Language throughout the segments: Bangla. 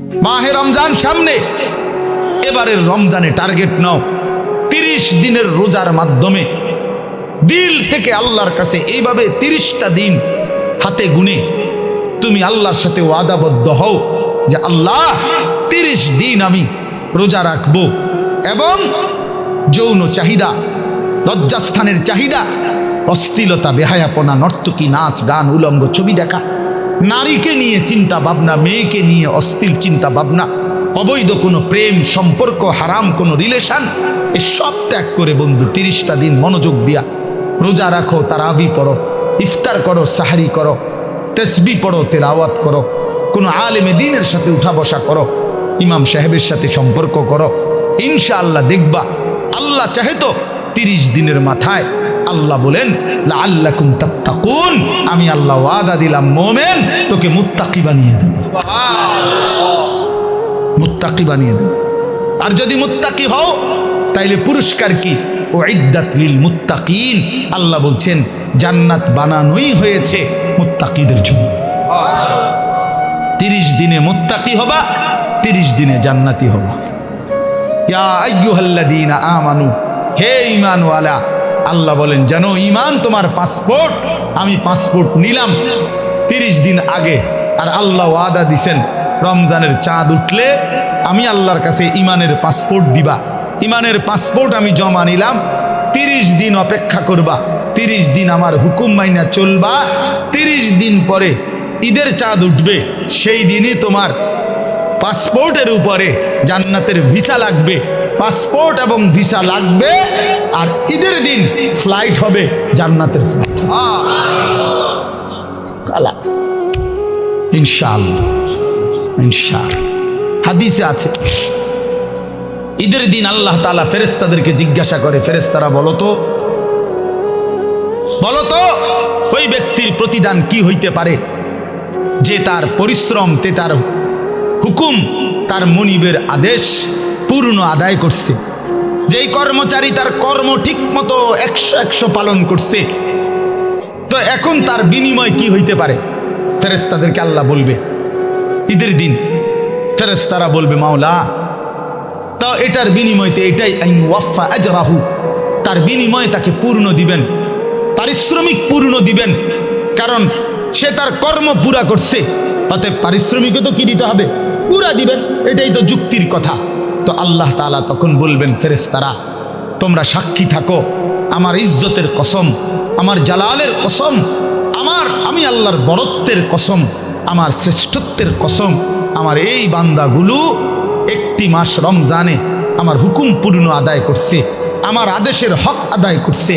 মাহে রমজান সামনে, এবারের রমজানে টার্গেট নাও 30 দিনের রোজার মাধ্যমে দিল থেকে আল্লাহর কাছে এইভাবে 30টা দিন হাতে গুনে তুমি আল্লাহর সাথে ওয়াদাবদ্ধ হও যে আল্লাহ 30 দিন আমি রোজা রাখবো, এবং যৌন চাহিদা, লজ্জাস্থানের চাহিদা, অশ্লীলতা, বেহায়াপনা, নর্তকী, নাচ গান, উলঙ্গ ছবি দেখা, নারীকে নিয়ে চিন্তা ভাবনা, মেয়েকে নিয়ে অশ্লীল চিন্তা ভাবনা, অবৈধ কোনো প্রেম সম্পর্ক, হারাম কোনো রিলেশন, এ সব ত্যাগ করে বন্ধু 30টা দিন মনোযোগ দিয়া রোজা রাখো, তারাবি পড়ো, ইফতার করো, সাহারি করো, তাসবিহ পড়ো, তেলাওয়াত করো, কোনো আলেমে দ্বীনের সাথে উঠা বসা করো, ইমাম সাহেবের সাথে সম্পর্ক করো। ইনশাআল্লাহ দেখবা আল্লাহ চাহে তো 30 দিনের মাথায় আল্লাহ বলেন লাআল্লাকুম তাত্তাকুন, আমি আল্লাহ ওয়াদা দিলাম মুমিন তোকে মুত্তাকি বানিয়ে দেব, মুত্তাকি বানিয়ে দেব। আর যদি মুত্তাকি হও তাইলে পুরস্কার কি? উইদ্দাত লিল মুত্তাকিন, আল্লাহ বলছেন জান্নাত বানানোই হয়েছে মুত্তাকিদের জন্য। 30 দিনে মুত্তাকি হবা, 30 দিনে জান্নাতি হবা। ইয়া আইয়ুহাল্লাযীনা আমানু, হে ঈমানওয়ালা, আল্লাহ বলেন জানো ঈমান তোমার পাসপোর্ট, আমি পাসপোর্ট নিলাম 30 দিন আগে, আর আল্লাহ ওয়াদা দিছেন রমজানের চাঁদ উঠলে আমি আল্লাহর কাছে ঈমানের পাসপোর্ট দিবা। ঈমানের পাসপোর্ট আমি জমা নিলাম, 30 দিন অপেক্ষা করবা, 30 দিন আমার হুকুম মাইনা চলবা, 30 দিন পরে ঈদের চাঁদ উঠবে, সেই দিনই তোমার পাসপোর্টের উপরে জান্নাতের ভিসা লাগবে, পাসপোর্ট এবং ভিসা লাগবে, আর ঈদের দিন ফ্লাইট হবে জান্নাতের ফ্লাইট। ইনশাআল্লাহ, ইনশাআল্লাহ। হাদিসে আছে ঈদের দিন আল্লাহ তাআলা ফেরেশতাদেরকে জিজ্ঞাসা করে, ফেরেশতারা বলো তো ওই ব্যক্তির প্রতিদান কি হইতে পারে যে তার পরিশ্রম, তার হুকুম, তার মনিবের আদেশ পূর্ণ আদায় করছে, যেই কর্মচারী তার কর্ম ঠিক মতো 100 পালন করছে, তো এখন তার বিনিময় কি হইতে পারে? ফেরেশতাদেরকে আল্লাহ বলবে ঈদের দিন, ফেরেশতারা বলবে মাওলা তো এটার বিনিময়তে এটাই ওয়াফা আজরাহু, তার বিনিময় তাকে পূর্ণ দিবেন, পারিশ্রমিক পূর্ণ দিবেন, কারণ সে তার কর্ম পুরা করছে, অতএব পারিশ্রমিকও তো কি দিতে হবে? পুরা দিবেন, এটাই তো যুক্তির কথা। তো আল্লাহ তাআলা তখন বলবেন ফেরেশতারা তোমরা সাক্ষী থাকো, আমার ইজ্জতের কসম, আমার জালালের কসম, আমি আল্লাহর বড়ত্বের কসম, আমার শ্রেষ্ঠত্বের কসম, আমার এই বান্দাগুলো 1 মাস রমজানে আমার হুকুম পূর্ণ আদায় করছে, আমার আদেশের হক আদায় করছে,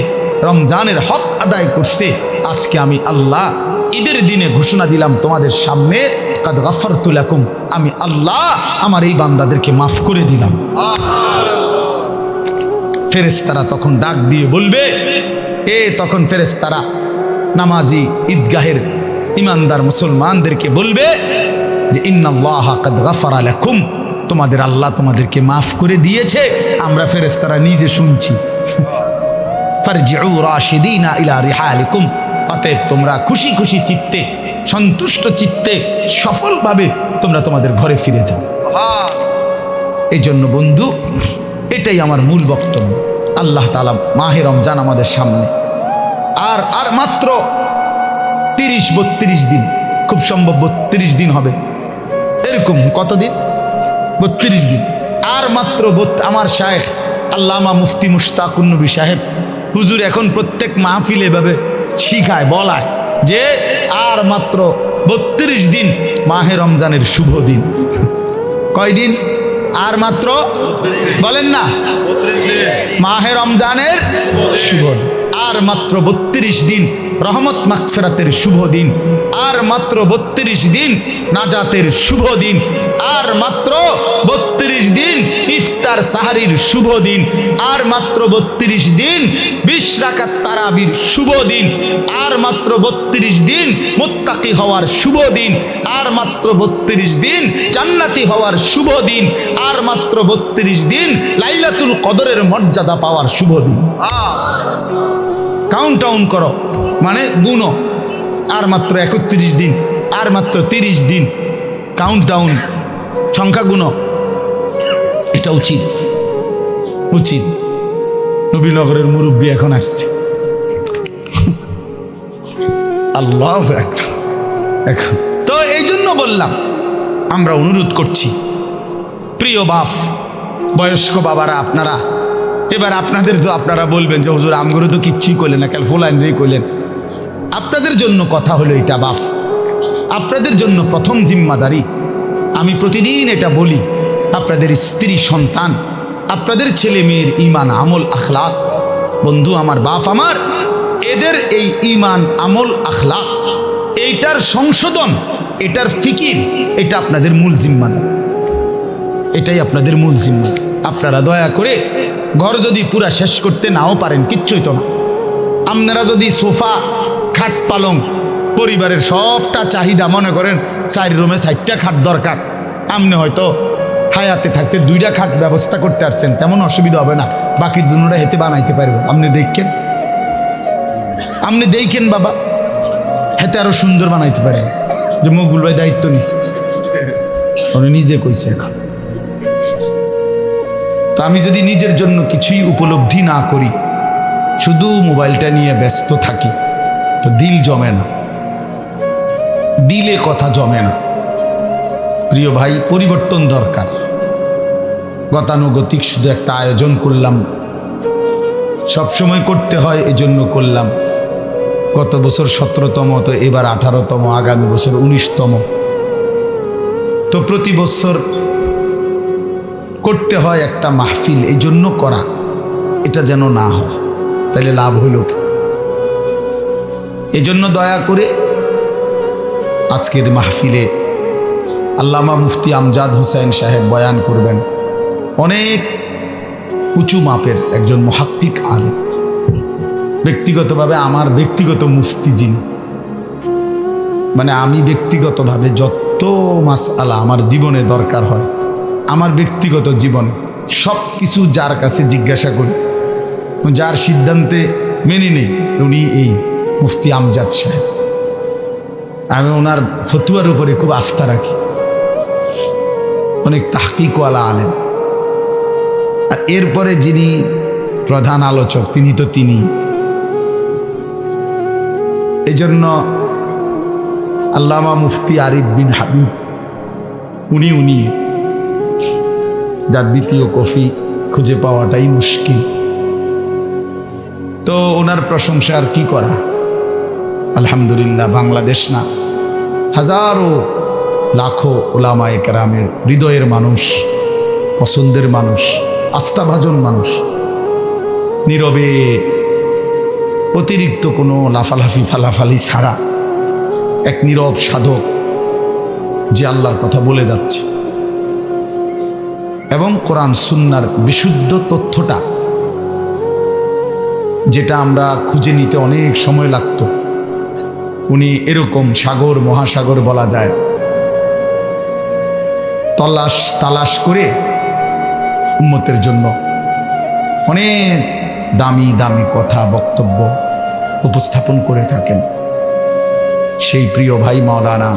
রমজানের হক আদায় করছে। আজকে আমি আল্লাহ ঈদের দিনে ঘোষণা দিলাম তোমাদের সামনে, কাদ গাফারতু লাকুম, আমি আল্লাহ আমার এই বান্দাদেরকে মাফ করে দিলাম। ফেরেশতারা তখন ডাক দিয়ে বলবে, তখন ফেরেশতারা নামাজি ঈদগাহের ইমানদার মুসলমানদেরকে বলবে যে ইন্নাল্লাহা কাদ গাফারা লাকুম, তোমাদের আল্লাহ তোমাদেরকে মাফ করে দিয়েছে। আমরা ফেরেশতারা নিজে শুনছি। ফারজিউ রাশিদিনা ইলা রিহালিকুম, অতএব তোমরা খুশি খুশি চিত্তে, সন্তুষ্ট চিত্তে, সফলভাবে তোমরা তোমাদের ঘরে ফিরে যাও। এই জন্য বন্ধু, এটাই আমার মূল বক্তব্য। আল্লাহ তাআলা মাহে রমজান আমাদের সামনে, আর মাত্র 30-32 দিন, খুব সম্ভব 32 দিন হবে, এরকম কতদিন? 32 দিন। আর মাত্র আমার শায়েখ আল্লামা মুফতি মুশতাকুন নবী সাহেব হুজুর এখন প্রত্যেক মাহফিলে এভাবে শিখায়, বলায় যে আর মাত্র 32 দিন মাহে রমজানের শুভ দিন। কয়দিন? আর মাত্র, বলেন না, মাহে রমজানের শুভ দিন, আর মাত্র 32 দিন রহমত মাগফিরাতের শুভ দিন, আর মাত্র 32 দিন নাজাতের শুভ দিন, আর মাত্র 32 দিন ইফতার সাহারির শুভ দিন, আর মাত্র 32 দিন 20 রাকাত তারাবির শুভ দিন, আর মাত্র 32 দিন মুত্তাকি হওয়ার শুভ দিন, আর মাত্র 32 দিন জান্নাতি হওয়ার শুভ দিন, আর মাত্র 32 দিন লাইলাতুল কদরের মর্যাদা পাওয়ার শুভ দিন। কাউন্ট ডাউন করো, মানে গুনো, আর মাত্র 31 দিন, আর মাত্র 30 দিন, কাউন্ট ডাউন সংখ্যা গুণ, এটা উচিত উচিত। নবীনগরের মুরব্বী এখন আসছে, আল্লাহ এখন তো এই জন্য বললাম, আমরা অনুরোধ করছি প্রিয় বাপ, বয়স্ক বাবারা, আপনারা এবার আপনাদের তো আপনারা বলবেন যে হুজুর আমগুলো তো কিচ্ছুই করলেন না, কাল ফুলাইনরেই করলেন। আপনাদের জন্য কথা হলো এটা বাপ, আপনাদের জন্য প্রথম জিম্মাদারি। আমি প্রতিদিন এটা বলি, আপনাদের স্ত্রী সন্তান, আপনাদের ছেলে মেয়ের ঈমান আমল আখলাক, বন্ধু আমার, বাপ আমার, এদের এই ঈমান আমল আখলাক, এইটার সংশোধন, এটার ফিকির, এটা আপনাদের মূল জিম্মাদারি, এটাই আপনাদের মূল জিম্মাদারি। আপনারা দয়া করে ঘর যদি পুরা শেষ করতে নাও পারেন, কিচ্ছুই তো না, আপনারা যদি সোফা খাট পালং পরিবারের সবটা চাহিদা, মনে করেন 4 রুমে 4টা খাট দরকার, আপনি হয়তো হায়াতে থাকতে 2টা খাট ব্যবস্থা করতে পারছেন, তেমন অসুবিধা হবে না, বাকি দুটোটা হেতে বানাইতে পারবো। আপনি দেখেন বাবা, হেতে আরো সুন্দর বানাইতে পারেন। যে মকবুল ভাই দায়িত্ব নিছে, উনি নিজে কইছে না। তো আমি যদি নিজের জন্য কিছুই উপলব্ধি না করি, শুধু মোবাইলটা নিয়ে ব্যস্ত থাকি, তো দিল জমে না, দিলে কথা জমে না। প্রিয় ভাই, পরিবর্তন দরকার। গতানুগতিক শুধু একটা আয়োজন করলাম, সবসময় করতে হয় এজন্য করলাম। গত বছর 17তম, তো এবার 18তম, আগামী বছর 19তম। তো প্রতি বছর করতে হয় একটা মাহফিল, এই জন্য করা, এটা যেন না হয়, তাহলে লাভ হইল কি? এই জন্য দয়া করে আজকের মাহফিলে আল্লামা মুফতি আমজাদ হোসেন সাহেব বয়ান করবেন। অনেক উঁচু মাপের একজন মুহাক্কিক আলেম, ব্যক্তিগতভাবে আমার ব্যক্তিগত মুফতি যিনি, মানে আমি ব্যক্তিগতভাবে যত মাসআলা আমার জীবনে দরকার হয়, আমার ব্যক্তিগত জীবনে সব কিছু যার কাছে জিজ্ঞাসা করি, যার সিদ্ধান্তে মেনে নেই, উনি এই মুফতি আমজাদ সাহেব। আমি ওনার ফতুয়ার উপরে খুব আস্থা রাখি, অনেক তাহকিকওয়ালা আলেম। আর এরপরে যিনি প্রধান আলোচক, তিনি তো তিনি। এই জন্য আল্লামা মুফতি আরিফ বিন হাবিব, উনি যার দ্বিতীয় কফি খুঁজে পাওয়াটাই মুশকিল। তো ওনার প্রশংসা আর কি করা। আলহামদুলিল্লাহ, বাংলাদেশ না, হাজারো লাখো ওলামায়ে কেরামের হৃদয়ের মানুষ, পছন্দের মানুষ, আস্থাভাজন মানুষ, নীরবে অতিরিক্ত কোনো লাফালাফি ফালাফালি ছাড়া এক নীরব সাধক, যে আল্লাহর কথা বলে যাচ্ছে এবং কোরআন সুন্নাহর বিশুদ্ধ তথ্যটা, যেটা আমরা খুঁজে নিতে অনেক সময় লাগতো, উনি এরকম সাগর মহাসাগর বলা যায় তালাশ করে উম্মতের জন্য অনেক দামি দামি কথা বক্তব্য উপস্থাপন করে থাকেন। সেই প্রিয় ভাই মাওলানা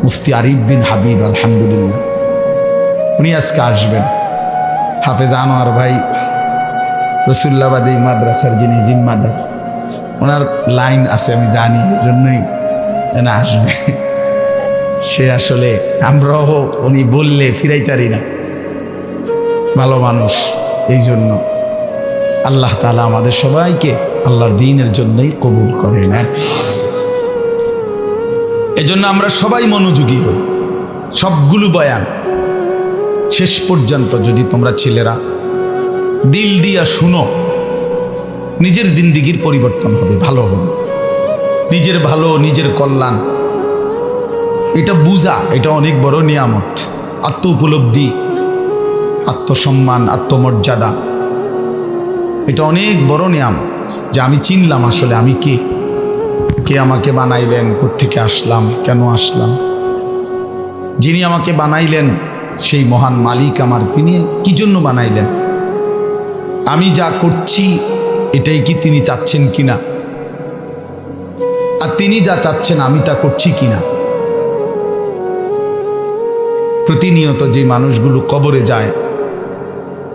মুফতি আরিফ বিন হাবিব, আলহামদুলিল্লাহ, উনি আজকে আসবেন। হাফেজ আনোয়ার ভাই রসুল্লাবাদী মাদ্রাসার যিনি জিম্মাদার, ওনার লাইন আছে আমি জানি, এজন্যই না আসবে। সে আসলে আমরাও উনি বললে ফিরাইতারি না, ভালো মানুষ। এই জন্য আল্লাহ তাআলা আমাদের সবাইকে আল্লাহর দ্বীনের জন্যই কবুল করে নেন। এজন্য আমরা সবাই মনোযোগী হই। সবগুলো বয়ান শেষ পর্যন্ত যদি তোমরা ছেলেরা দিল দিয়া শুনো, নিজের জিন্দিগির পরিবর্তন হবে, ভালো হবে। নিজের ভালো, নিজের কল্যাণ, এটা বুঝা, এটা অনেক বড় নিয়ামত। আত্ম উপলব্ধি, আত্মসম্মান, আত্মমর্যাদা, এটা অনেক বড় নিয়ামত। যে আমি চিনলাম আসলে আমি কে, কে আমাকে বানাইলেন, কোত্থেকে আসলাম, কেন আসলাম। যিনি আমাকে বানাইলেন সেই মহান মালিক আমার, তিনি কি জন্য বানাইলেন, আমি যা করছি এটাই কি তিনি চাচ্ছেন কিনা, আর তিনি যা চাচ্ছেন আমি তা করছি কিনা। প্রতিনিয়ত যে মানুষগুলো কবরে যায়,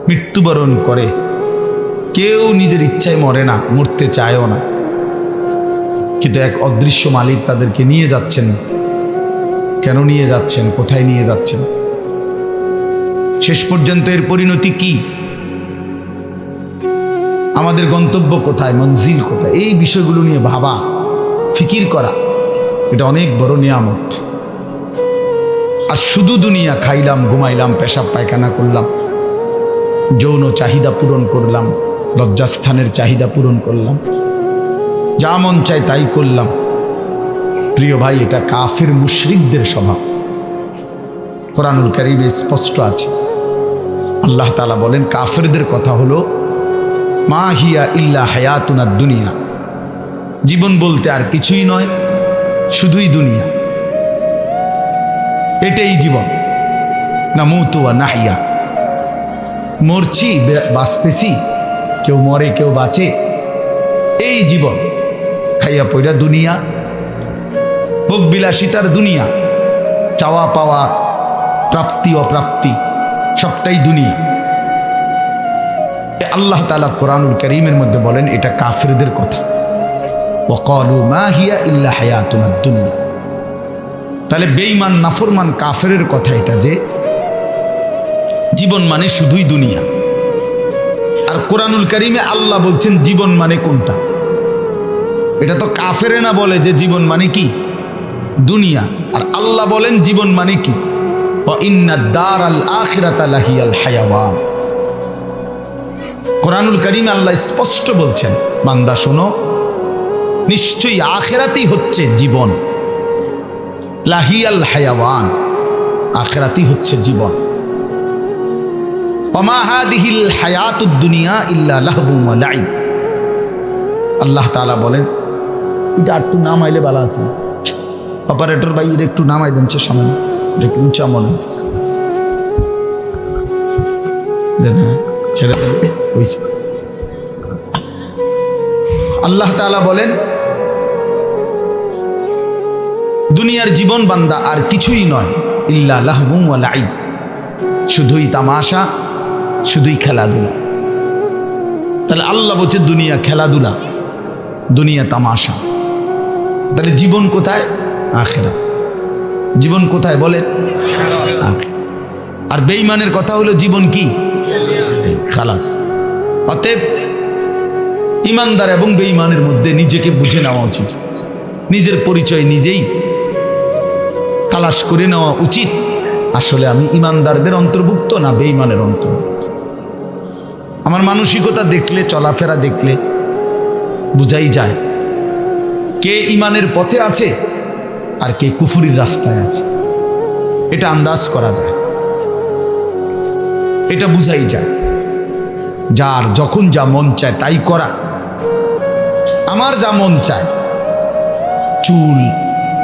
মৃত্যুবরণ করে, কেউ নিজের ইচ্ছায় মরে না, মরতে চায়ও না, কিন্তু এক অদৃশ্য মালিক তাদেরকে নিয়ে যাচ্ছেন। কেন নিয়ে যাচ্ছেন, কোথায় নিয়ে যাচ্ছেন, শেষ পর্যন্ত এর পরিণতি কি, আমাদের গন্তব্য কোথায়, মঞ্জিল কোথায়, এই বিষয়গুলো নিয়ে ভাবা, ফিকির করা, এটা অনেক বড় নিয়ামত। আর শুধু দুনিয়া খাইলাম, ঘুমাইলাম, পেশাব পায়খানা করলাম, যৌন চাহিদা পূরণ করলাম, লজ্জাস্থানের চাহিদা পূরণ করলাম, যা মন চায় তাই করলাম, প্রিয় ভাই, এটা কাফির মুশরিকদের স্বভাব। কোরআনুল কারীমে স্পষ্ট আছে, আল্লাহ তাআলা বলেন কাফিরদের কথা হলো মা হিয়া ইল্লা হায়াতুনা দুনিয়া, জীবন বলতে আর কিছুই নয়, শুধুই দুনিয়া, এটাই জীবন। নামুতু ওয়া নাহইয়া, মরছি, বাঁচতেছি, কেউ মরে কেউ বাঁচে, এই জীবন। খাইয়া পয়রা দুনিয়া, ভোগ বিলাসিতার দুনিয়া, চাওয়া পাওয়া, প্রাপ্তি অপ্রাপ্তি, সবটাই দুনিয়া। আল্লাহ তাআলা কোরআনুল কারীমের মধ্যে বলেন এটা কাফিরদের কথা, ওয়াকালু মা হিয়া ইল্লা হায়াতুনা দুনিয়া। তাহলে বেঈমান নাফরমান কাফেরের কথা এটা, যে জীবন মানে শুধুই দুনিয়া। আর কোরআনুল কারীমে আল্লাহ বলছেন জীবন মানে কোনটা, এটা তো কাফেরে না বলে যে জীবন মানে কি দুনিয়া, আর আল্লাহ বলেন জীবন মানে কি, ওয়া ইন্নাদ দারাল আখিরাতা লাহিয়াল হায়াওয়ান। কোরআনুল কারীমে আল্লাহ স্পষ্ট বলছেন, বান্দা শোনো, নিশ্চয়ই আখিরাতই হচ্ছে জীবন, লাহিয়াল হায়াওয়ান, আখিরাতই হচ্ছে জীবন। ওমা হাদিহিল হায়াতুদ দুনিয়া ইল্লা লাহবুন ওয়া লাইব। আল্লাহ তাআলা বলেন, এটা একটু নামাইলে ভালো আছে, অপারেটর ভাই, এটা একটু নামাই দেন, সে সামনে একটু উঁচা মনে হচ্ছে, ছেড়ে দেন, হইছে। আল্লাহ তাআলা বলেন দুনিয়ার জীবন বান্দা আর কিছুই নয়, ইল্লা লাহবুন ওয়া লাইব, শুধুই তামাশা, শুধুই খেলাধুলা। তাহলে আল্লাহ বলছে দুনিয়া খেলাধুলা, দুনিয়া তামাশা। তাহলে জীবন কোথায়, আখিরাত। জীবন কোথায় বলেন, আর বেঈমানের কথা হলো জীবন কি, খালাস। অতএব ইমানদার এবং বেঈমানের মধ্যে নিজেকে বুঝে নেওয়া উচিত, নিজের পরিচয় নিজেই তালাশ করে নেওয়া উচিত, আসলে আমি ইমানদারদের অন্তর্ভুক্ত না বেঈমানের অন্তর্ভুক্ত। আমার মানসিকতা দেখলে, চলাফেরা দেখলে বুঝাই যায় কে ইমানের পথে আছে আর কে কুফুরির রাস্তায় আছে, এটা আন্দাজ করা যায়, এটা বুঝাই যায়। যার যখন যা মন চায় তাই করা, আমার যা মন চায়, চুল,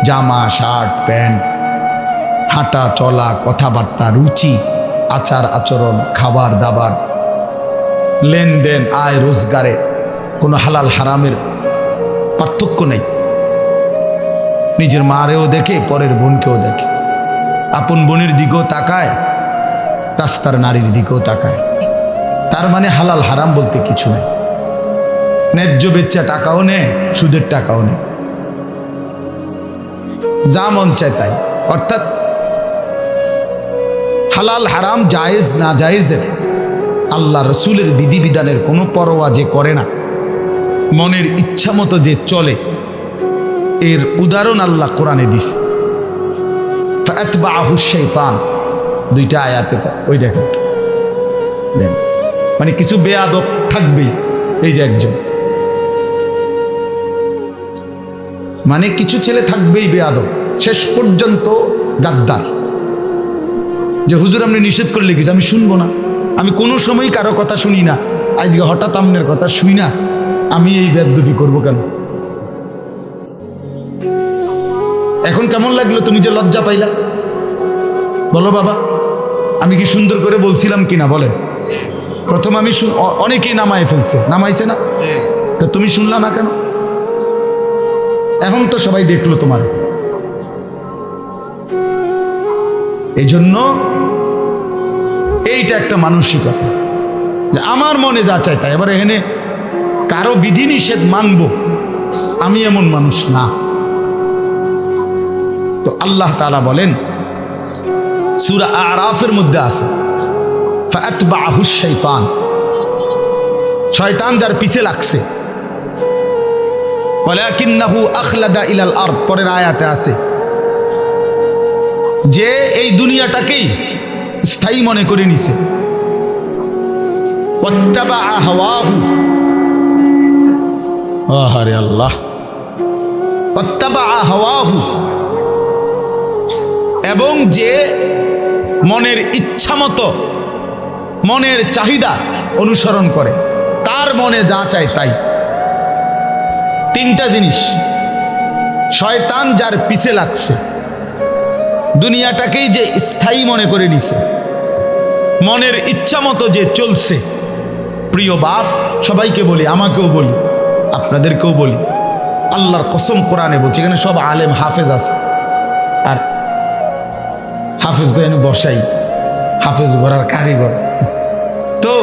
জামা, শার্ট, প্যান্ট, হাঁটা চলা, কথাবার্তা, রুচি, আচার আচরণ, খাবার দাবার, লেনদেন, আয় রোজগারে কোনো হালাল হারামের পার্থক্য নেই। নিজের মারেও দেখে, পরের বোনকেও দেখে, আপন বোনের দিকেও তাকায়, রাস্তার নারীর দিকেও তাকায়। তার মানে হালাল হারাম বলতে কিছু নেই। ন্যায্য বেচ্চা টাকাও নেয়, সুদের টাকাও নেয়, যা মন চায় তাই। অর্থাৎ হালাল হারাম, জায়েজ না জায়েজের, আল্লাহ রসুলের বিধিবিধানের কোনো পরোয়া যে করে না, মনের ইচ্ছা মতো যে চলে, এর উদাহরণ আল্লাহ কোরআনে দিছে। ফাতবাহু শাইতান, দুইটা আয়াতে, ওই দেখেন, মানে কিছু বেয়াদব থাকবেই। এই যে একজন, মানে কিছু ছেলে থাকবেই বেয়াদব, শেষ পর্যন্ত গাদ্দার, যে হুজুর আপনি নিষেধ করলে কিছু আমি শুনবো না, আমি কোনো সময় কারো কথা শুনি না, আজকে হঠাৎ আপনার কথা শুই না, আমি এই বেয়াদবি করবো কেন? এখন কেমন লাগলো, তুমি যে লজ্জা পাইলা, বলো বাবা, আমি কি সুন্দর করে বলছিলাম কিনা বলেন? প্রথম আমি অনেকেই নামায় ফেলছে, নামাইছে না, তা তুমি শুনলা না কেন? এখন তো সবাই দেখলো তোমার। এই জন্য এইটা একটা মানসিকতা যে আমার মনে যা চাই তাই। এবার এখানে কারো বিধিনিষেধ মানব, আমি এমন মানুষ না। তো আল্লাহ তাআলা বলেন সূরা আরাফের মধ্যে আছে ফাআতবাহু শাইতান, শয়তান যার পিছে লাগছে। ওয়ালাকিন্নাহু আখলাদা ইলাল আরদ, পরের আয়াতে আছে যে এই দুনিয়াটাকেই স্থায়ী মনে করে নিছে। ওয়াত্তাবা হাওয়াহু, আহারে আল্লাহ, ওয়াত্তাবা হাওয়াহু, এবং যে মনের ইচ্ছা মতো মনের চাহিদা অনুসরণ করে, তার মনে যা চায় তাই। তিনটা জিনিস, শয়তান যার পিছে লাগছে, দুনিয়াটাকেই যে স্থায়ী মনে করে নিছে, মনের ইচ্ছা মতো যে চলছে। প্রিয় বাপ, সবাইকে বলি, আমাকেও বলি, আপনাদেরকেও বলি, আল্লাহর কসম কোরআনে বলছি, এখানে সব আলেম হাফেজ আছে, আর হাফেজ গেনে বসাই, হাফেজ গড়ার কারিগর। তো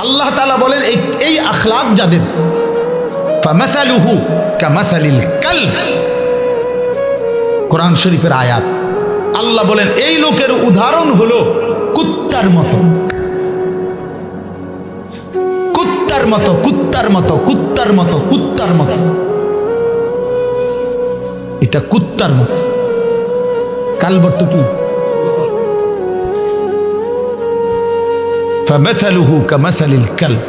আল্লাহ তাআলা বলেন এই আখলাক যাদের, ফামাসালুহু কামাসালিল কালব, কোরআন শরীফের আয়াত। আল্লাহ বলেন এই লোকের উদাহরণ হলো কুত্তার মতো, কুত্তার মতো, কুত্তার মতো, কুত্তার মতো, কুত্তার মতো। এটা কুত্তার মতো। কালব অর্থ কি? ফামাসালুহু কামাসালিল কালব।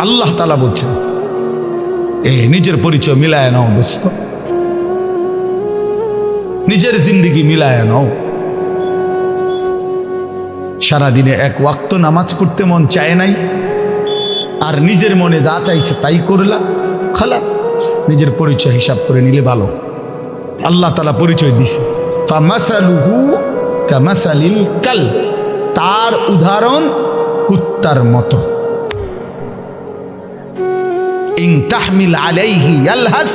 আল্লাহ তাআলা বলছেন নিজের পরিচয় মিলায় নাও দোস্ত, নিজের জিন্দেগি মিলায় নাও। সারাদিনে এক ওয়াক্ত নামাজ পড়তে মন চায় নাই, আর নিজের মনে যা চাইছে তাই করলা, খালাস। নিজের পরিচয় হিসাব করে নিলে ভালো। আল্লাহ তাআলা পরিচয় দিছে ফামাসালুহু কামাসালিল কালব, তার উদাহরণ কুত্তার মতো। ইন তাহমিল আলাইহি ইয়ালহাস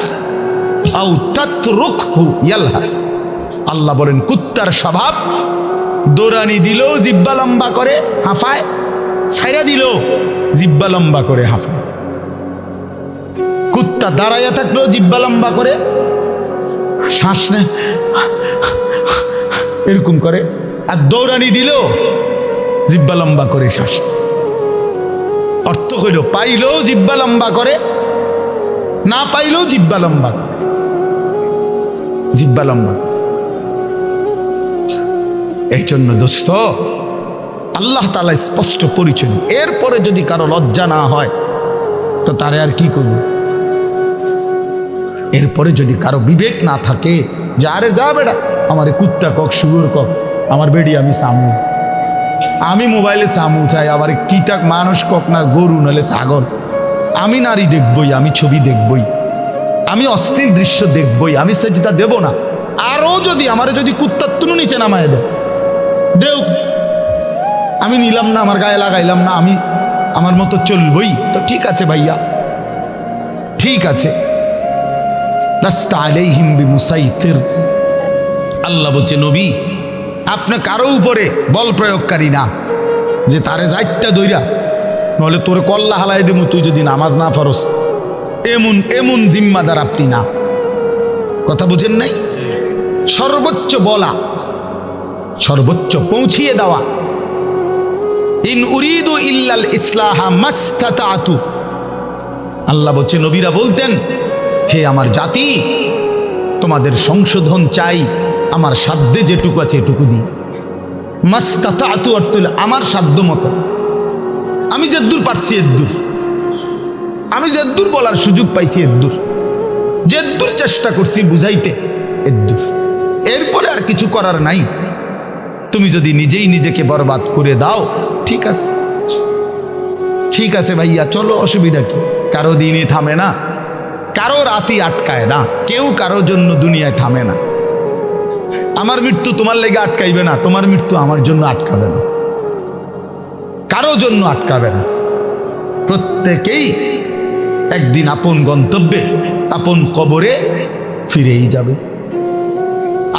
আও তাতরুকহু ইয়ালহাস। আল্লাহ বলেন কুত্তার স্বভাব, দৌড়ানি দিলেও জিব্বা লম্বা করে হাঁফায়, ছাইরা দিলেও জিব্বা লম্বা করে হাঁফায়। কুত্তা দাঁড়াইয়া থাকলেও জিব্বা লম্বা করে শ্বাস নেয়, এরকম করে। আর দৌড়ানি দিলেও জিব্বা লম্বা করে শ্বাস। অর্থ হইল পাইলেও জিব্বা লম্বা করে, না পাইলেও জিব্বা লম্বা করে, জিব্বা লম্বা। এই জন্য দোস্ত, আল্লাহ তাআলা স্পষ্ট পরিচয়। এরপরে যদি কারো লজ্জা না হয় তো তারে আর কি করব? এরপরে যদি কারো বিবেক না থাকে যে আরে যা বেটা, আমার কুত্তা কক, শুয়োর কক, আমার বেডি আমি সামু, আমি মোবাইলে সামু চাই, আবার কিটাক মানুষ কক না গরু নালে ছাগল, আমি নারী দেখবই, আমি ছবি দেখবই, আমি অশ্লীল দৃশ্য দেখবই, আমি সেজদা দেব না। আরো যদি আমারে যদি কুত্তার তুনু নিচে নামায় দেও, আমি নিলাম না, আমার গায়ে লাগাইলাম না, আমি আমার মতো চলবই, তো ঠিক আছে ভাইয়া, ঠিক আছে। লাস্তা আলাইহিম বিমুসাইতির। আল্লাহ বলছে নবী, আপনি কারো উপরে বল প্রয়োগকারী না যে তারে যাইত্যা দইরা নলে তোরে কল্লা হালাই দেবো তুই যদি নামাজ না পড়স, এমন এমন জিম্মাদার আপনি না। কথা বুঝেন নাই? সর্বোচ্চ বলা, সর্বোচ্চ পৌঁছিয়ে দেওয়া। ইন উরিদু ইল্লাল ইসলাহা মাস্তাতাতু। আল্লাহ বলছে নবীরা বলতেন, হে আমার জাতি, তোমাদের সংশোধন চাই, আমার সাধ্যে যেটুকু আছে এটুকু দিই। মাস্তাতাতু অর্থ হলো আমার সাধ্য মতো, আমি যেদূর পারছি এদূর, আমি যেদূর বলার সুযোগ পাইছি এদূর, যেদূর চেষ্টা করছি বুঝাইতে এদূর, এরপরে আর কিছু করার নাই। তুমি যদি নিজেই নিজেকে বরবাদ করে দাও, ঠিক আছে, ঠিক আছে ভাইয়া, চলো, অসুবিধা কি? কারো দিনই থামে না, কারো রাতই আটকায় না, কেউ কারোর জন্য দুনিয়ায় থামে না। আমার মৃত্যু তোমার লেগে আটকাইবে না, তোমার মৃত্যু আমার জন্য আটকাবে না, কারো জন্য আটকাবে না। প্রত্যেকেই একদিন আপন গন্তব্যে, আপন কবরে ফিরেই যাবে।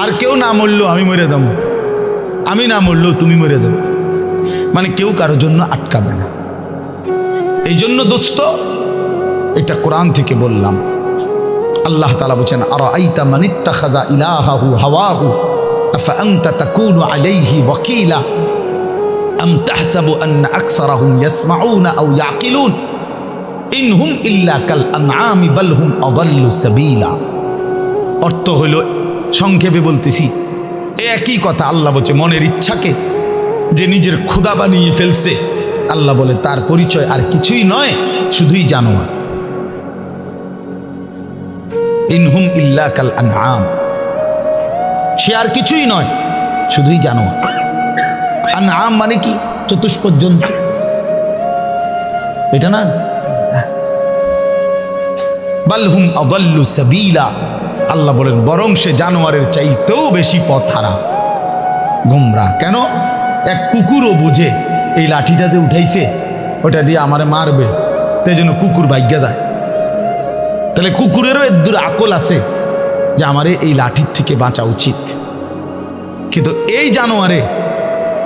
আর কেউ না মরলেও আমি মরে যাব, আমি না মরলেও তুমি মরে যাবে, মানে কেউ কারোর জন্য আটকাবে না। এই জন্য দোস্ত, এটা কোরআন থেকে বললাম। আল্লাহ তাআলা বলেন, আরাআইতা মান ইত্তাখাযা ইলাহাহু হাওয়াহু আফা আনতা তাকুনু আলাইহি ওয়াকিলা আম তাহসাবু আন্না আকসারাহুম ইয়াসমাউনা আও ইয়াকিলুন ইনহুম ইল্লা কাল আনআমি বাল হুম আযাল্লু সাবিলা। অর্থ হলো, সংক্ষেপে বলতেছি, একই কথা। আল্লাহ বলছে, মনের ইচ্ছাকে যে নিজের খোদা বানিয়ে ফেলছে, আল্লাহ বলে তার পরিচয় আর কিছুই নয়, শুধুই জানোয়ার। ইনহুম ইল্লা কাল আনআম, সে আর কিছুই নয়, শুধুই জানোয়ার। আনআম মানে কি? চতুষ্পদ জন্তু, এটা না? বাল হুম আযাল্লু সাবিলা, আল্লাহ বলেন বরং সে জানোয়ারের চাইতেও বেশি পথ হারা, গোমরাহ। কেন? এক কুকুরও বুঝে এই লাঠিটা যে উঠাইছে ওটা দিয়ে আমারে মারবে, তাই জন্য কুকুর ভাগ্যা যায়। তাহলে কুকুরেরও এর আকল আছে যে আমারে এই লাঠির থেকে বাঁচা উচিত, কিন্তু এই জানোয়ারে,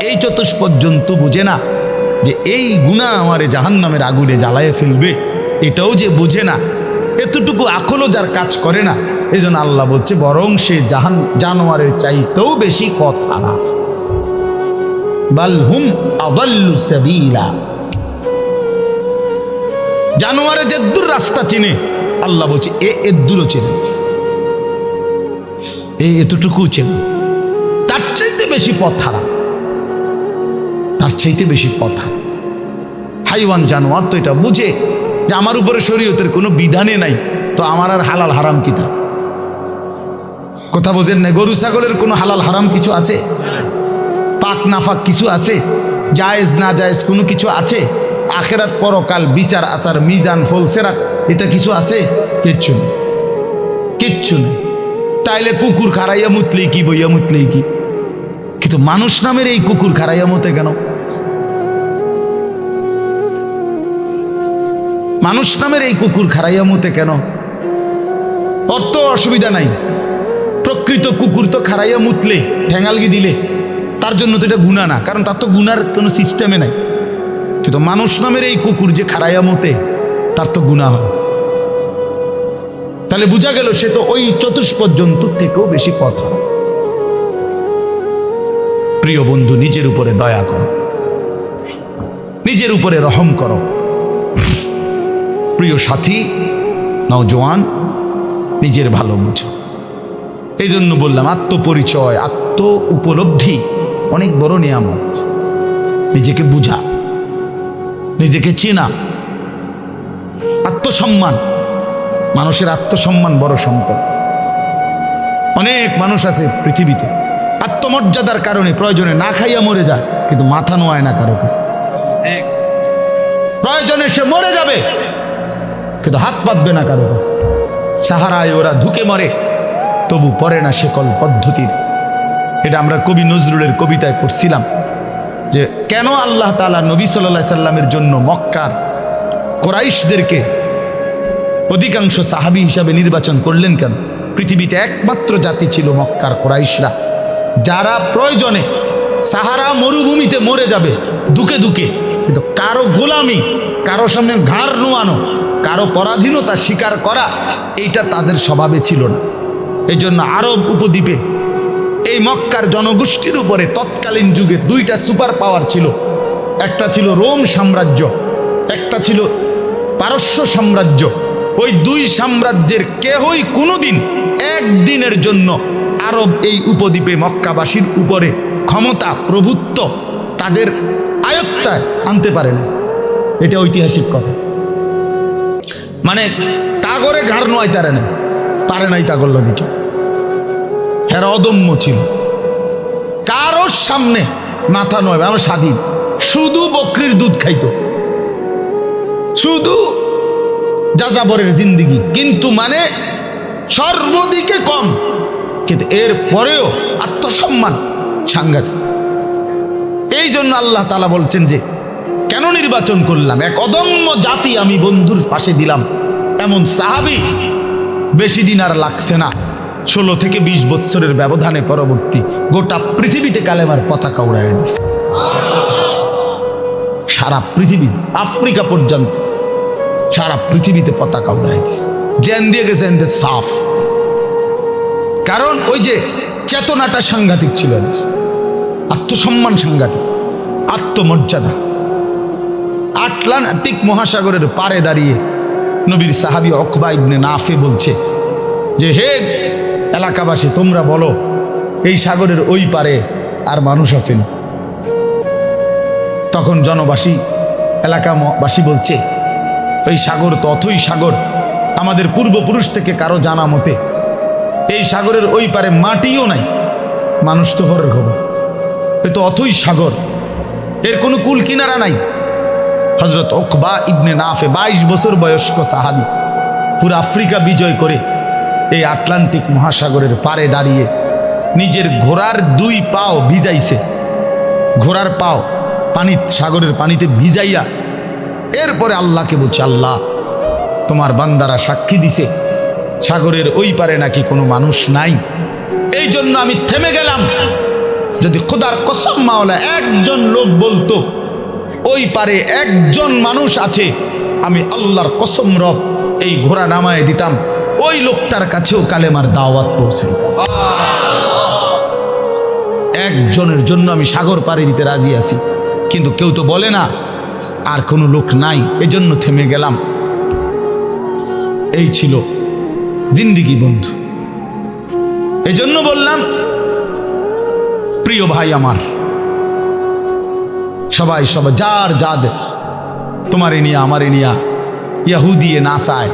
এই চতুষ্পদ জন্তু বুঝে না যে এই গুনাহ আমারে জাহান্নামের আগুনে জ্বালায়ে ফেলবে, এটাও যে বুঝে না, এতটুকু আকলও যার কাজ করে না। এই জন্য আল্লাহ বলছে বরং সে জানোয়ারের চাইতেও বেশি পথ হারা। বাল হুম আযাল্লু সাবিলা, জানোয়ারে যেদূর রাস্তা চিনে, আল্লাহ বলছে এদূরও চেনে, এতটুকু চেনে, তার চাইতে বেশি পথ হারা, তার চাইতে বেশি পথ হারা। হাইওয়ান জানোয়ার তো এটা বুঝে যে আমার উপরে শরীয়তের কোনো বিধানে নাই, তো আমার আর হালাল হারাম কিনা? কথা বোঝেন না? গরু ছাগলের কোনো হালাল হারাম কিছু আছে? পাক নাফাক কিছু আছে? জায়েজ না জায়েজ কোনো কিছু আছে? আখেরাত পরকাল বিচার আচার মিজান ফলসেরাত এটা কিছু আছে? কিচ্ছু নেই, কিচ্ছু নেই। তাইলে কুকুর খারাইয়া মুতলেই কি, বইয়া মুতলেই কি? কিন্তু মানুষ নামের এই কুকুর খারাইয়া মতে কেন? মানুষ নামের এই কুকুর খারাইয়া মতে কেন? অর্থ অসুবিধা নাই, প্রকৃত কুকুর তো খারাইয়া মুতলে, ঠ্যাঙালগি দিলে তার জন্য তো এটা গুনাহ না, কারণ তার তো গুনার কোনো সিস্টেমে নাই। কিন্তু মানুষ নামের এই কুকুর যে খারাইয়া মতে, তার তো গুনাহ হয়। তাহলে বোঝা গেল সে তো ওই চতুষ্পদ জন্তুর থেকেও বেশি পথ হয়। প্রিয় বন্ধু, নিজের উপরে দয়া করো, নিজের উপরে রহম করো। প্রিয় সাথী, নওজোয়ান, নিজের ভালো বুঝো। এই জন্য বললাম, আত্মপরিচয়, আত্ম উপলব্ধি অনেক বড় নিয়ামত। নিজেকে বুঝা, নিজেকে চেনা, আত্মসম্মান। মানুষের আত্মসম্মান বড় সম্পদ। অনেক মানুষ আছে পৃথিবীতে আত্মমর্যাদার কারণে প্রয়োজনে না খাইয়া মরে যায়, কিন্তু মাথা নোয়ায় না কারো কাছে। প্রয়োজনে সে মরে যাবে, কিন্তু হাত পাতবে না কারো কাছে। সাহারায় ওরা ধুকে মরে, তবু পড়ে না সেকল পদ্ধতির। এটা আমরা কবি নজরুলের কবিতায় পড়ছিলাম যে কেন আল্লাহ তাআলা নবী সাল্লাল্লাহু আলাইহি সাল্লামের জন্য মক্কার কুরাইশদেরকে অধিকাংশ সাহাবী হিসাবে নির্বাচন করলেন কেন? পৃথিবীতে একমাত্র জাতি ছিল মক্কার কুরাইশরা, যারা প্রয়োজনে সাহারা মরুভূমিতে মরে যাবে দুকে দুকে, কিন্তু কারো গোলামি, কারো সামনে ঘাড় নোয়ানো, কারো পরাধীনতা স্বীকার করা, এইটা তাদের স্বভাবে ছিল না। এই জন্য আরব উপদ্বীপে এই মক্কার জনগোষ্ঠীর উপরে তৎকালীন যুগে দুইটা সুপার পাওয়ার ছিল। একটা ছিল রোম সাম্রাজ্য, একটা ছিল পারস্য সাম্রাজ্য। ওই দুই সাম্রাজ্যের কেহই কোনোদিন একদিনের জন্য আরব এই উপদ্বীপে মক্কাবাসীর উপরে ক্ষমতা, প্রভুত্ব তাদের আয়ত্তায় আনতে পারে না। এটা ঐতিহাসিক কথা। মানে তাগরে ঘাড় নোয়াই তারে না, পারে নাই তাগর লবিকে। এরা অদম্য ছিল, কারোর সামনে মাথা নয়, আমরা স্বাধীন। শুধু বকরির দুধ খাইতো, শুধু যাযাবরের জিন্দিগি, কিন্তু মানে সর্বদিকে কম, কিন্তু এর পরেও আত্মসম্মান সাংঘাতিক। এই জন্য আল্লাহ তাআলা বলছেন যে কেন নির্বাচন করলাম, এক অদম্য জাতি আমি বন্ধুর পাশে দিলাম। এমন সাহাবী বেশি দিন আর লাগছে না 16 থেকে 20 বছরের ব্যবধানে পরবর্তী গোটা পৃথিবীতে কালেমার পতাকা উড়ায় দিয়েছে। সারা পৃথিবী, আফ্রিকা পর্যন্ত সারা পৃথিবীতে পতাকা উড়ায় দিয়েছে। জেন দিয়ে গেছে এদের সাফ। কারণ ওই যে চেতনাটা সাংঘাতিক ছিল, আত্মসম্মান সাংঘাতিক, আত্মমর্যাদা। আটলান্টিক মহাসাগরের পারে দাঁড়িয়ে নবীর সাহাবী উকবা ইবনে নাফে বলছে যে, হে এলাকাবাসী, তোমরা বলো এই সাগরের ওই পারে আর মানুষ আছেন? তখন জনবাসী, এলাকাবাসী বলছে, এই সাগর তো অথই সাগর, আমাদের পূর্বপুরুষ থেকে কারো জানা মতে এই সাগরের ওই পারে মাটিও নাই, মানুষ তো ভরের খবর, এ তো অথই সাগর, এর কোনো কুল কিনারা নাই। হযরত উকবা ইবনে নাফে 22 বছর বয়স্ক সাহাবী, পুরো আফ্রিকা বিজয় করে এই আটলান্টিক মহাসাগরের পারে দাঁড়িয়ে নিজের ঘোড়ার 2 পাও ভিজাইছে, ঘোড়ার পাও সাগরের পানিতে ভিজাইয়া এরপরে আল্লাহকে বলছে, আল্লাহ তোমার বান্দারা সাক্ষী দিছে সাগরের ওই পারে নাকি কোনো মানুষ নাই, এই জন্য আমি থেমে গেলাম। যদি খোদার কসম মাওলা একজন লোক বলতো ওই পারে একজন মানুষ আছে, আমি আল্লাহর কসম রব এই ঘোড়া নামায় দিতাম, ওই লোকটার কাছেও কালেমার দাওয়াত পৌঁছে। একজনের জন্য আমি সাগর পাড়ি দিতে রাজি আছি, কিন্তু কেউ তো বলে না আর কোনো লোক নাই, এজন্য থেমে গেলাম। এই ছিল জিন্দিগি বন্ধু। এজন্য বললাম, প্রিয় ভাই আমার, সবাই যার যাদের, তোমারে নিয়া আমারে নিয়া ইয়াহুদিয়ে নাচায়,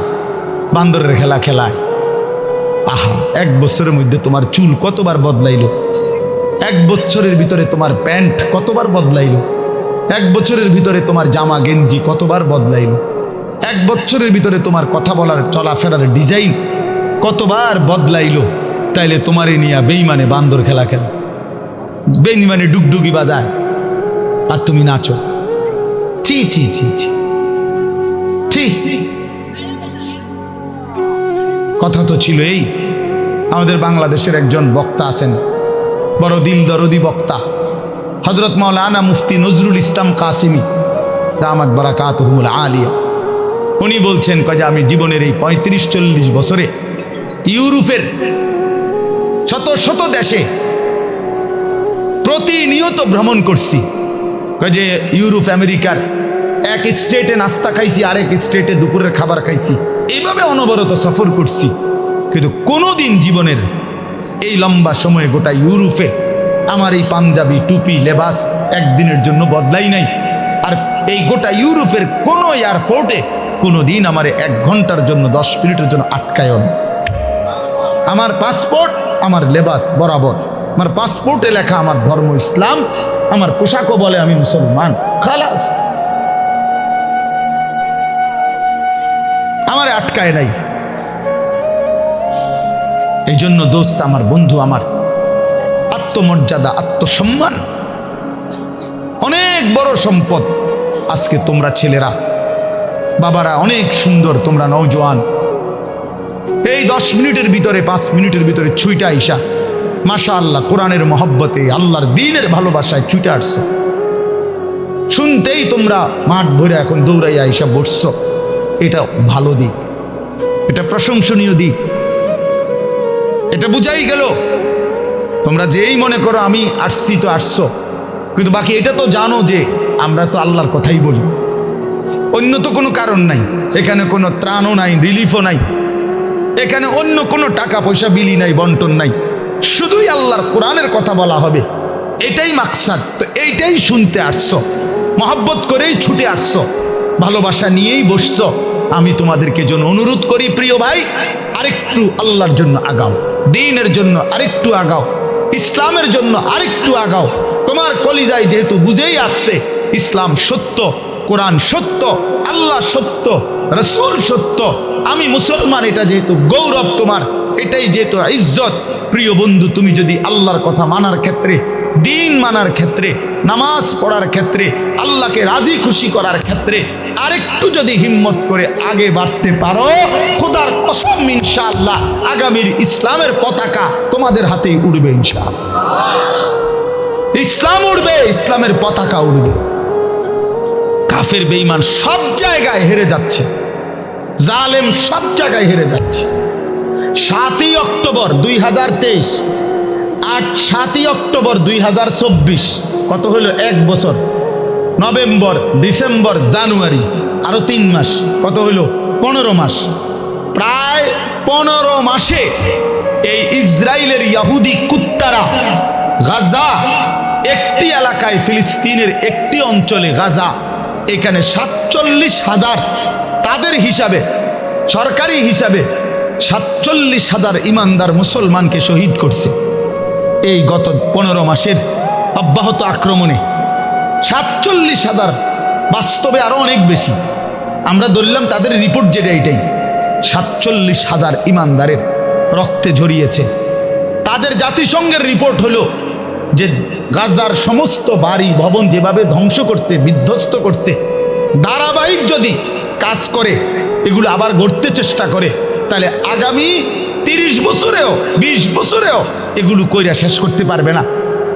বান্দরের খেলা খেলায়। আহা, 1 বছরের মধ্যে তোমার চুল কতবার বদলাইল, 1 বছরের ভিতরে তোমার প্যান্ট কতবার বদলাইল, 1 বছরের ভিতরে তোমার জামা গেঞ্জি কতবার বদলাইল, 1 বছরের ভিতরে তোমার কথা বলার চলাফেরার ডিজাইন কতবার বদলাইল। তাইলে তোমারে নিয়া বেঈমানে বান্দর খেলা খেলা, বেঈমানে ডুগডুগি বাজায়, আর তুমি নাচো। ছি ছি ছি ছি ছি। কথা তো ছিল এই, আমাদের বাংলাদেশের একজন বক্তা আছেন, বড় দিল দরদি বক্তা, হযরত মাওলানা মুফতি নজরুল ইসলাম কাসিমি দামাত বারাকাতুহুল আলিয়া। উনি বলছেন যে আমি জীবনের এই 35-40 বছরে ইউরোপের শত শত দেশে প্রতিনিয়ত ভ্রমণ করছি। যে ইউরোপ আমেরিকার এক স্টেটে নাস্তা খাইছি, আরেক স্টেটে দুপুরের খাবার খাইছি, এইভাবে অনবরত সফর করছি, কিন্তু কোনোদিন জীবনের এই লম্বা সময়ে গোটা ইউরোপে আমার এই পাঞ্জাবি টুপি লেবাস একদিনের জন্য বদলাই নাই। আর এই গোটা ইউরোপের কোনো এয়ারপোর্টে কোনোদিন আমার 1 ঘন্টার জন্য 10 মিনিটের জন্য আটকায়ও না। আমার পাসপোর্ট, আমার লেবাস বরাবর, আমার পাসপোর্টে লেখা আমার ধর্ম ইসলাম, আমার পোশাকও বলে আমি মুসলমান, খালাস, আমার আটকায় নাই। এই জন্য দোস্ত আমার, বন্ধু আমার, আত্মমর্যাদা, আত্মসম্মান অনেক বড় সম্পদ। আজকে তোমরা ছেলেরা, বাবারা অনেক সুন্দর, তোমরা নওজোয়ান, এই 10 মিনিটের ভিতরে 5 মিনিটের ভিতরে ছুইটা আইসা মাশাআল্লাহ কোরআনের মহব্বতে, আল্লাহর দ্বীনের ভালোবাসায় ছুটে আসছো। শুনতেই তোমরা মাঠ ভরে এখন দৌড়াইয়া আইসা বসছো, এটা ভালো দিক, এটা প্রশংসনীয় দিক, এটা বুঝাই গেল। তোমরা যেই মনে করো আমি আসছি তো আসছো, কিন্তু বাকি এটা তো জানো যে আমরা তো আল্লাহর কথাই বলি, অন্য তো কোনো কারণ নাই, এখানে কোনো ত্রাণও নাই, রিলিফও নাই, এখানে অন্য কোনো টাকা পয়সা বিলি নাই, বন্টন নাই, শুধুই আল্লাহর কোরআনের কথা বলা হবে, এটাই মাকসাদ। তো এইটাই শুনতে আসছো, মহব্বত করেই ছুটে আসছো, ভালোবাসা নিয়েই বসছো। আমি তোমাদেরকে জন্য অনুরোধ করি, প্রিয় ভাই, আরেকটু আল্লাহর জন্য আগাও, দ্বীনের জন্য আরেকটু আগাও, ইসলামের জন্য আরেকটু আগাও। তোমার কলিজায় যেহেতু বুঝেই আসছে ইসলাম সত্য, কোরআন সত্য, আল্লাহ সত্য, রাসূল সত্য, আমি মুসলমান, এটা যেহেতু গৌরব তোমার, এটাই যেহেতু ইজ্জত। প্রিয় বন্ধু, তুমি যদি আল্লাহর কথা মানার ক্ষেত্রে, দ্বীন মানার ক্ষেত্রে, নামাজ পড়ার ক্ষেত্রে, আল্লাহকে রাজি খুশি করার ক্ষেত্রে আরেকটু যদি হিম্মত করে আগে বাড়তে পারো, খোদার কসম ইনশাআল্লাহ আগামীর ইসলামের পতাকা তোমাদের হাতেই উড়বে ইনশাআল্লাহ। ইসলাম উড়বে, ইসলামের পতাকা উড়বে। কাফের বেঈমান সব জায়গায় হেরে যাচ্ছে, জালেম সব জায়গায় হেরে যাচ্ছে। 7ই অক্টোবর 2023, 7ই অক্টোবর 2024, কত হলো? 1 বছর। নভেম্বর, ডিসেম্বর, জানুয়ারি, আরো 3 মাস, কত হলো? 15 মাস। প্রায় 15 মাসে এই ইসরায়েলের ইহুদি কুত্তারা গাজা, একটি এলাকায়, ফিলিস্তিনের একটি অঞ্চলে গাজা, এখানে 47,000, তাদের হিসাবে, সরকারি হিসাবে 47,000 ইমানদার মুসলমানকে শহীদ করছে এই গত 15 মাসের অব্যাহত আক্রমণে। 47,000, বাস্তবে আরো অনেক বেশি। আমরা ধরলাম তাদের রিপোর্ট যেটা, এটাই 47,000 ইমানদারের রক্তে ঝরিয়েছে। তাদের জাতিসংঘের রিপোর্ট হলো যে গাজার সমস্ত বাড়ি ভবন যেভাবে ধ্বংস করছে, বিধ্বস্ত করছে, ধারাবাহিক যদি কাজ করে, এগুলো আবার গড়তে চেষ্টা করে, তাহলে আগামী 30 বছরেও 20 বছরেও এগুলো কইরা শেষ করতে পারবে না।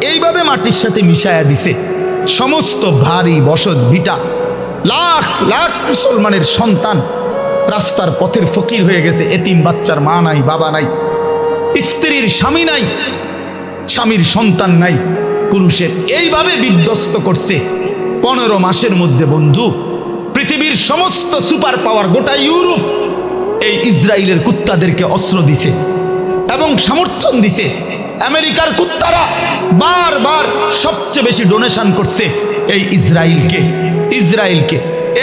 এইভাবে মাটির সাথে মিশায়া দিছে সমস্ত ভারী বসত ভিটা। লাখ লাখ মুসলমানের সন্তান রাস্তার পথের ফকির হয়ে গেছে। এতিম বাচ্চার মা নাই, বাবা নাই, স্ত্রীর স্বামী নাই, স্বামীর সন্তান নাই, পুরুষের। এইভাবে বিধ্বস্ত করছে 15 মাসের মধ্যে। বন্ধু, পৃথিবীর সমস্ত সুপার পাওয়ার, গোটা ইউরোপ এই ইসরায়েলের কুত্তাদেরকে অস্ত্র দিছে এবং সমর্থন দিছে। আমেরিকার কুত্তারা বারবার সবচেয়ে বেশি ডোনেশন করছে এই ইসরায়েলকে।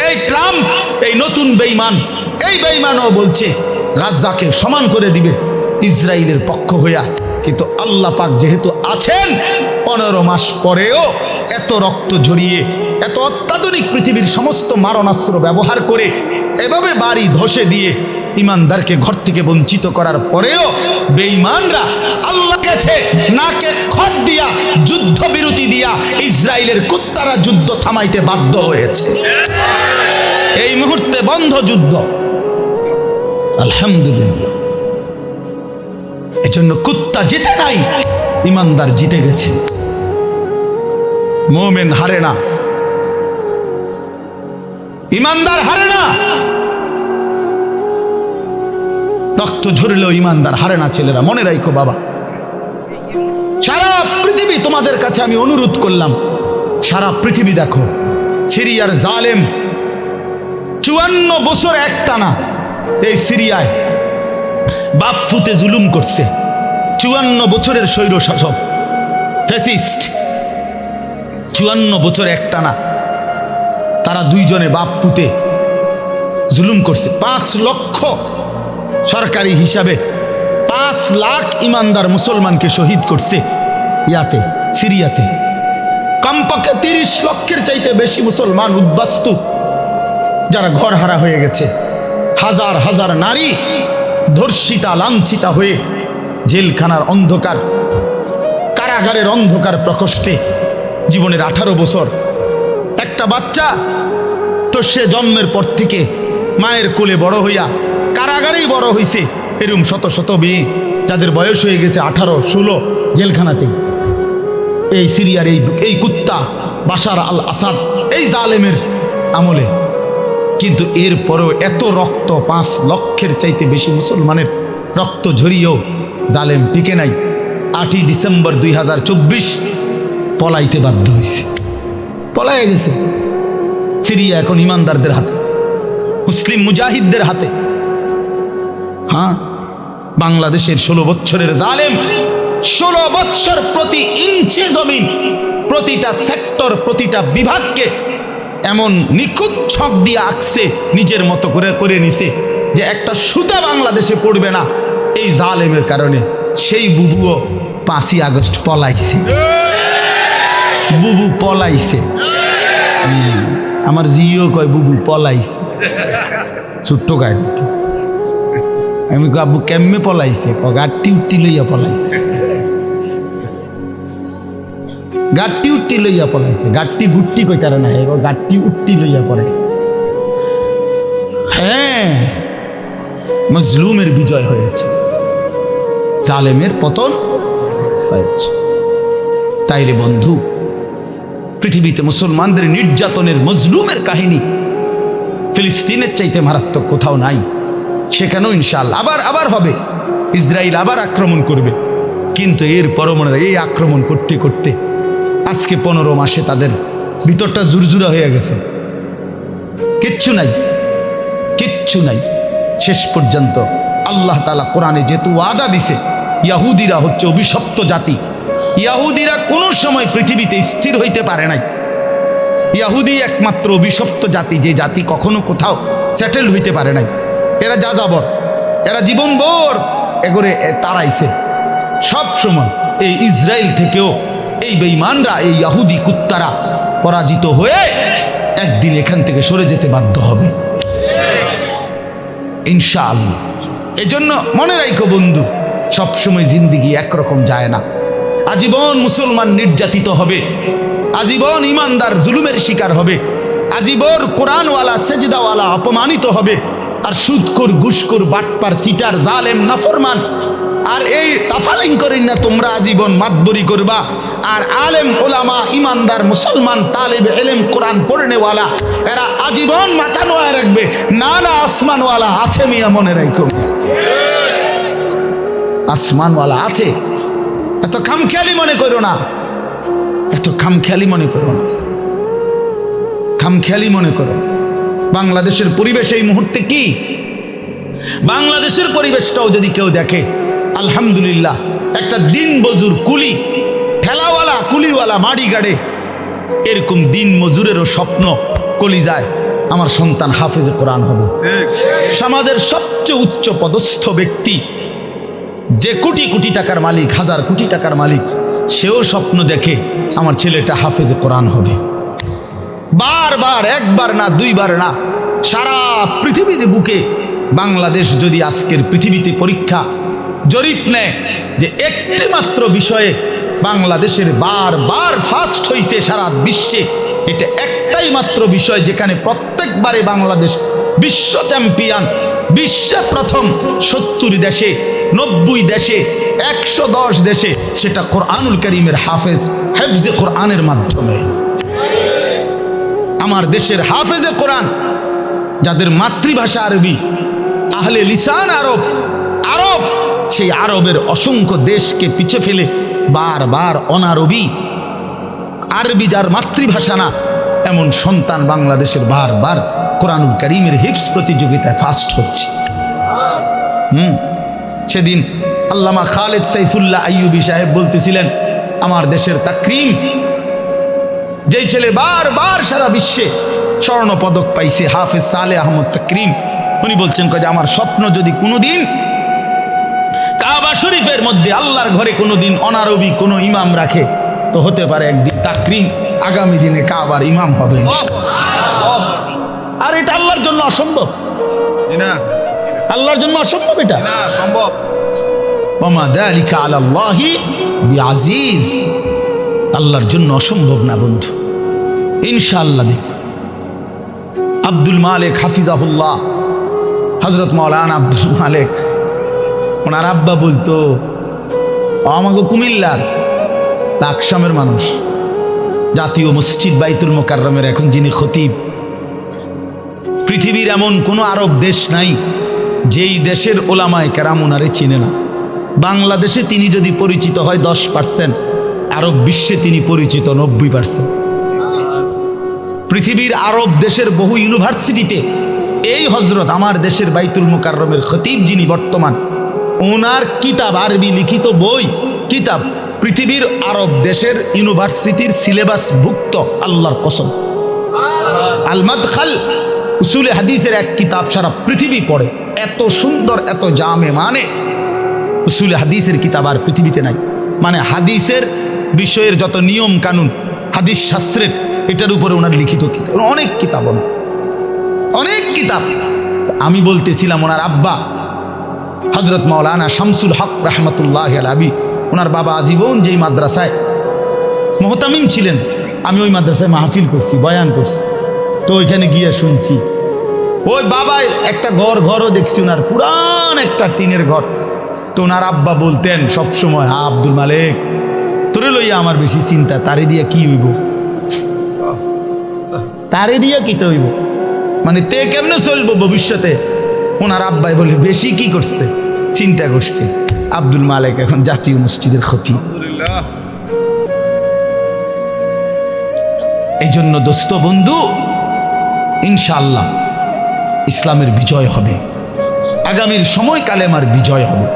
এই ট্রাম্প, এই নতুন বেঈমান, এই বেঈমানও বলছে গাজাকে সমান করে দিবে ইসরায়েলের পক্ষ হইয়া। কিন্তু আল্লাহ পাক যেহেতু আছেন, 15 মাস পরেও এত রক্ত ঝরিয়ে, এত অত্যাধুনিক পৃথিবীর সমস্ত মারণাস্ত্র ব্যবহার করে, এভাবে বাড়ি ধসে দিয়ে ইমানদারকে ঘর থেকে বঞ্চিত করার পরেও বেঈমানরা আল্লাহ কাছে নাকে খত দিয়া, যুদ্ধ বিরতি দিয়া ইসরায়েলের কুত্তারা যুদ্ধ থামাইতে বাধ্য হয়েছে। এই মুহূর্তে বন্ধ যুদ্ধ, আলহামদুলিল্লাহ। এজন্য কুত্তা জিতে নাই, ইমানদার জিতে গেছে। মুমিন হারে না, ইমানদার হারে না। রক্ত ঝরলেও ইমানদার হারে না। ছেলেরা মনে রাখো বাবা, সারা পৃথিবী তোমাদের কাছে আমি অনুরোধ করলাম, সারা পৃথিবী দেখো, সিরিয়ার জালেম 54 বছর একটানা এই সিরিয়ায় বাপ পুতে জুলুম করছে। 54 বছরের স্বৈর শাসক ফ্যাসিস্ট, 54 বছর একটানা তারা দুইজনে বাপ পুতে জুলুম করছে। 5 লক্ষ, সরকারি হিসাবে 5 লাখ ইমানদার মুসলমানকে শহীদ করছে ইয়াতে, সিরিয়াতে। কমপক্ষে 30 লক্ষের চাইতে বেশি মুসলমান উদ্বাস্তু, যারা ঘর হারা হয়ে গেছে। হাজার হাজার নারী ধর্ষিতা, লাঞ্ছিতা হয়ে জেলখানার অন্ধকার, কারাগারের অন্ধকার প্রকোষ্ঠে জীবনের 18 বছর। একটা বাচ্চা তো সে জন্মের পর থেকে মায়ের কোলে বড় হইয়া কারাগারেই বড় হইছে। এরকম শত শত মেয়ে যাদের বয়স হয়ে গেছে 18, 16, জেলখানাতে। এই সিরিয়ার এই কুত্তা বাশার আল আসাদ, এই জালেমের আমলে। কিন্তু এরপরেও এত রক্ত, 5 লক্ষের চাইতে বেশি মুসলমানের রক্ত ঝরিয়েও জালেম টিকে নাই। 8ই ডিসেম্বর 2024 পলাইতে বাধ্য হয়েছে, পলাইয়া গেছে। সিরিয়া এখন ইমানদারদের হাতে, মুসলিম মুজাহিদদের হাতে। হ্যাঁ, বাংলাদেশের 16 বছরের জালেম 16 বছর প্রতি ইঞ্চি জমিন, প্রতিটা সেক্টর, প্রতিটা বিভাগকে এমন নিখুঁত ছক দিয়ে আঁকছে, নিজের মতো করে নিছে যে একটা সুতা বাংলাদেশে পড়বে না এই জালেমের কারণে। সেই বুবুও 5ই আগস্ট পলাইছে, বুবু পলাইছে। আমার জিও কয় বুবু পলাইছে, ছোট্ট গায়ে ছোট্ট। আমি আব্বু কেমনে পলাইছে? গাড়ি উঠি লইয়া পলাইছে, গাড়ি উঠি লইয়া পলাইছে। গাড়ি গুট্টি কই তারা না, গাড়ি উঠি লইয়া পলাইছে। হ্যাঁ, মজলুমের বিজয় হয়েছে, জালেমের পতন হয়েছে। তাইলে বন্ধু, পৃথিবীতে মুসলমানদের নির্যাতনের, মজলুমের কাহিনী ফিলিস্তিনের চাইতে মারাত্মক কোথাও নাই। সেখানেও ইনশাআল্লাহ আবার হবে, ইসরায়েল আবার আক্রমণ করবে। কিন্তু এর পরমাণু এই আক্রমণ করতে করতে আজকে 15 মাসে তাদের ভিতরটা জুরজুরা হয়ে গেছে, কিচ্ছু নাই, কিচ্ছু নাই। শেষ পর্যন্ত আল্লাহ তাআলা কোরআনে যেহেতু ওয়াদা দিছে, ইয়াহুদিরা হচ্ছে অভিশপ্ত জাতি। ইয়াহুদিরা কোনো সময় পৃথিবীতে স্থির হইতে পারে নাই। ইয়াহুদি একমাত্র অভিশপ্ত জাতি, যে জাতি কখনো কোথাও সেটেলড হইতে পারে নাই। এরা যাযাবর, এরা জীবনভর এগোরে তাড়াইছে। সব সময় এই ইসরায়েল থেকেও এই বেঈমানরা, এই ইয়াহুদি কুত্তারা পরাজিত হয়ে একদিন এখান থেকে সরে যেতে বাধ্য হবে ইনশাআল্লাহ। এজন্য মনে রাখো বন্ধু, সবসময় জিন্দিগি একরকম যায় না। আজীবন মুসলমান নির্যাতিত হবে, আজীবন ইমানদার জুলুমের শিকার হবে, আজীবন কোরআনওয়ালা সেজদাওয়ালা অপমানিত হবে, আর সুদখোর, ঘুষখোর, বাটপার, সিটার, জালেম, নাফরমান আর এই তাফালিং করেন না তোমরা আজীবন মাতবরি করবা। আর আলেম ওলামা ইমানদার মুসলমান তালেব ইলম কোরআন পড়নেওয়ালা এরা আজীবন মাথা নোয়া রাখবে। না না, আসমানওয়ালা আছে মিয়া, মনে রাখো আসমানওয়ালা আছে। এত খামখেয়ালি মনে করো না, এত খামখেয়ালি মনে করো না, খামখেয়ালি মনে করো। বাংলাদেশের পরিবেশ এই মুহূর্তে কি? বাংলাদেশের পরিবেশটাও যদি কেউ দেখে, আলহামদুলিল্লাহ, একটা দিন মজুর কুলি, ঠেলাওয়ালা, কুলিওয়ালা, মাড়ি গাড়ে, এরকম দিন মজুরেরও স্বপ্ন কলিজায় আমার সন্তান হাফেজে কোরআন হবে। সমাজের সবচেয়ে উচ্চ পদস্থ ব্যক্তি, যে কোটি কোটি টাকার মালিক, হাজার কোটি টাকার মালিক, সেও স্বপ্ন দেখে আমার ছেলেটা হাফেজে কোরআন হবে। বারবার, একবার না, দুইবার না, সারা পৃথিবীর বুকে বাংলাদেশ যদি আজকের পৃথিবীতে পরীক্ষা জরিপ নেয় যে একটি মাত্র বিষয়ে বাংলাদেশের বারবার ফার্স্ট হয়েছে সারা বিশ্বে, এটা একটাই মাত্র বিষয় যেখানে প্রত্যেকবারে বাংলাদেশ বিশ্ব চ্যাম্পিয়ন, বিশ্বে প্রথম 70 দেশে, 90 দেশে, 110 দেশে, সেটা কোরআনুল কারীমের হেফজে কোরআনের মাধ্যমে। আমার দেশের হাফেজে কোরআন, যাদের মাতৃভাষা আরবি, আহলে লিসান আরব, সেই আরবের অসংখ্য দেশকে পিছে ফেলে বারবার অনারবি, আরবি যার মাতৃভাষা না, এমন সন্তান বাংলাদেশের বারবার কোরআনুল কারীমের হিফজ প্রতিযোগিতায় ফার্স্ট হচ্ছে। সেদিন আল্লামা খালেদ সাইফুল্লাহ আইয়ুবী সাহেব বলতেছিলেন, আমার দেশের তাকরিম, যেই ছেলে বারবার সারা বিশ্বে স্বর্ণ পদক পাইছে, হাফেজ সালেহ আহমদ তাকরিম, উনি বলছেন যে আমার স্বপ্ন যদি কোনোদিন কাবা শরীফের মধ্যে আল্লাহর ঘরে কোনোদিন অনারবি কোনো ইমাম রাখে, তো হতে পারে একদিন তাকরিম আগামী দিনে কাবার ইমাম হবে। আর এটা আল্লাহর জন্য অসম্ভব না, আল্লাহর জন্য অসম্ভব, এটা সম্ভব। ওমা যালিকা আলাল্লাহি বিআজিজ, আল্লাহর জন্য অসম্ভব না বন্ধু। ইনশাআল্লাহ দেখ, আব্দুল মালিক হাফিজাহুল্লাহ, হযরত মাওলানা আব্দুল মালিক, ওনার আব্বা বলতো, আমাকে কুমিল্লার লাকসামের মানুষ, জাতীয় মসজিদ বাইতুল মোকাররমের এখন যিনি খতিব, পৃথিবীর এমন কোনো আরব দেশ নাই যেই দেশের ওলামায়ে কেরাম ওনারে চিনে না। বাংলাদেশে তিনি যদি পরিচিত হয় 10%, আরব বিশ্বে তিনি পরিচিত 90%। পৃথিবীর আরব দেশের বহু ইউনিভার্সিটিতে এই হজরত আমার দেশের বাইতুল মোকাররমের খতিব যিনি বর্তমান, ওনার কিতাব, আরবি লিখিত বই, কিতাব পৃথিবীর আরব দেশের ইউনিভার্সিটির সিলেবাস ভুক্ত। আল্লাহর কসম, আল মাদখাল উসুলে হাদিসের এক কিতাব সারা পৃথিবী পড়ে, এত সুন্দর, এত জামে, মানে উসুলে হাদিসের কিতাব আর পৃথিবীতে নাই। মানে হাদিসের বিষয়ের যত নিয়ম কানুন, হাদিস শাস্ত্রের, এটার উপরে ওনার লিখিত কিতাব, অনেক কিতাব, অনেক কিতাব। আমি বলতেছিলাম, ওনার আব্বা হযরত মাওলানা শামসুল হক রাহমাতুল্লাহি আলাইহি, ওনার বাবা আজীবন যেই মাদ্রাসায় মুহতামিম ছিলেন, আমি ওই মাদ্রাসায় মাহফিল করছি, বয়ান করছি, তো ওইখানে গিয়ে শুনছি ওই বাবা একটা ঘরও দেখছি ওনার, পুরান একটা টিনের ঘর। তো ওনার আব্বা বলতেন সবসময়, আব্দুল মালিক তোরে লইয়া আমার বেশি চিন্তা, তারে দিয়া কি হইব, তারে দিয়া কি হইব, মানে তে কেমনে চলবো ভবিষ্যতে। ওনার আব্বাই বলে বেশি কি করছে, চিন্তা করছে। আব্দুল মালিক এখন জাতীয় মসজিদের খতিব। এই জন্য দোস্ত বন্ধু, ইনশাআল্লাহ ইসলামের বিজয় হবে, আগামীর সময় কালেমার বিজয় হবে,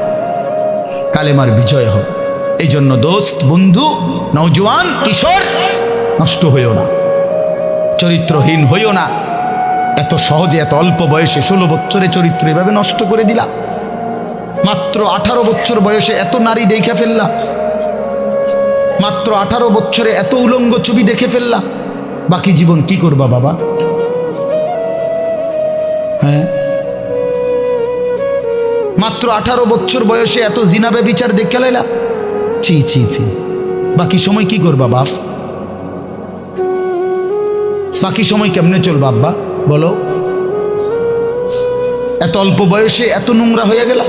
কালেমার বিজয় হবে। এই জন্য দোস্ত বন্ধু, নওজোয়ান কিশোর, নষ্ট হইও না, চরিত্রহীন হইও না। এত সহজে এত অল্প বয়সে 16 বছরে চরিত্র এভাবে নষ্ট করে দিলা। মাত্র 18 বছর বয়সে এত নারী দেখে ফেললা, মাত্র 18 বছরে এত উলঙ্গ ছবি দেখে ফেললা। বাকি জীবন কি করবা বাবা? হ্যাঁ, মাত্র 18 বছর বয়সে এত জিনা ব্যভিচার দেখে লাইলা। ছি ছি ছি, বাকি সময় কি করবা বাপ? বাকি সময় কেমনে চলবা আব্বা বলো? এত অল্প বয়সে এত নোংরা হয়ে গেল,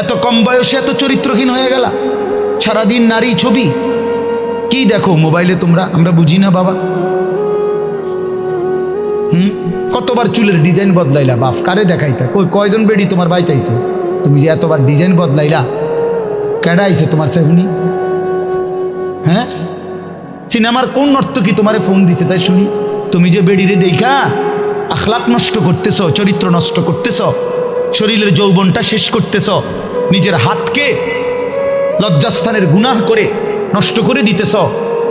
এত কম বয়সে এত চরিত্রহীন হয়ে গেল। সারাদিন নারী ছবি কি দেখো মোবাইলে তোমরা, আমরা বুঝি না বাবা। কতবার চুলের ডিজাইন বদলাইলা বাপ, কারে দেখাইতা? কয়জন বেডি তোমার বাইতে আইছে? তুমি যে এতবার ডিজাইন বদলাইলা, কেডা আইছে তোমার সেগুনি? হ্যাঁ, সিনেমার কোন নর্তকী তোমারে ফোন দিছে তাই শুনি? তুমি যে বেডিরে দেখা আখলাক নষ্ট করতেছ, চরিত্র নষ্ট করতেছ, শরীরের যৌবনটা শেষ করতেছ, নিজের হাতকে লজ্জাস্থানের গুনাহ করে নষ্ট করে দিতেছ।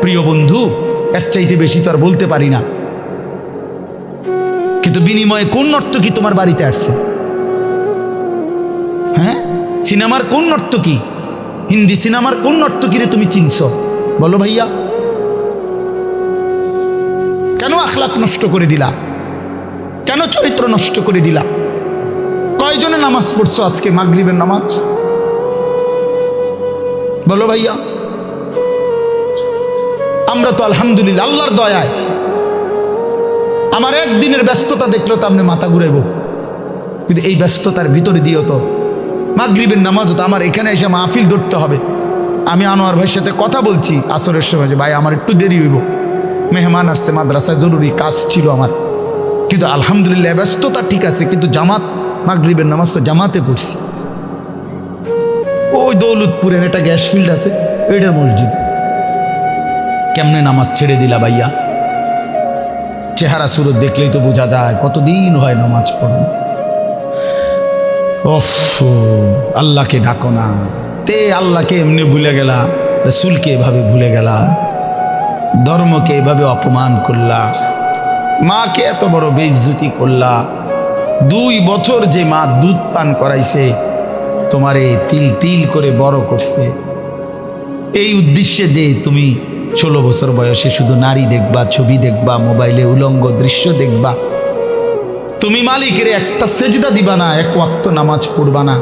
প্রিয় বন্ধু, এর চাইতে বেশি তো আর বলতে পারি না। কিন্তু বিনিময়ে কোন নর্তকী তোমার বাড়িতে আসছে? হ্যাঁ, সিনেমার কোন নর্তকী, হিন্দি সিনেমার কোন নর্তকীরে তুমি চিনছ বলো ভাইয়া? কেন আখলাক নষ্ট করে দিলা? কেন চরিত্র নষ্ট করে দিলা? কয়জনে নামাজ পড়ছো আজকে মাগরিবের নামাজ বলো ভাইয়া? আমরা তো আলহামদুলিল্লাহ আল্লাহর দয়ায়, আমার একদিনের ব্যস্ততা দেখলো তো আপনি মাথা ঘুরাইব, কিন্তু এই ব্যস্ততার ভিতরে দিয়েও তো মাগরিবের নামাজ হতো। আমার এখানে এসে মাহফিল ধরতে হবে। আমি আনোয়ার ভাইয়ের সাথে কথা বলছি আসরের সময় যে ভাই আমার একটু দেরি হইব, মেহমান আসছে, মাদ্রাসায় জরুরি কাজ ছিল আমার, কিন্তু আলহামদুলিল্লাহ ব্যস্ততা ঠিক আছে, কিন্তু জামাত মাগরিবের নামাজ তো জামাতে পড়ছি। ওই দৌলতপুরের একটা গ্যাস ফিল্ড আছে, ওইটার মসজিদ। কেমনে নামাজ ছেড়ে দিলা ভাইয়া? চেহারা সুরত দেখলেই তো বোঝা যায় কতদিন হয় নামাজ পড়ো। ওফ, আল্লাহকে ডাকো না, তে আল্লাহকে এমনি ভুলে গেলা, রাসূলকে এভাবে ভুলে গেলা, ধর্মকে এভাবে অপমান করলা, মাকে এত বড় বেইজ্জতি করলা। 2 বছর যে মা দুধ পান করাইছে, তোমারে তিল তিল করে বড় করছে, এই উদ্দেশ্যে যে তুমি 16 বছর বয়সে শুধু নারী দেখবা, ছবি দেখবা, মোবাইলে উলঙ্গ দৃশ্য দেখবা, তুমি মালিকের একটা সেজদা দিবা না, 1 ওয়াক্ত নামাজ পড়বা না।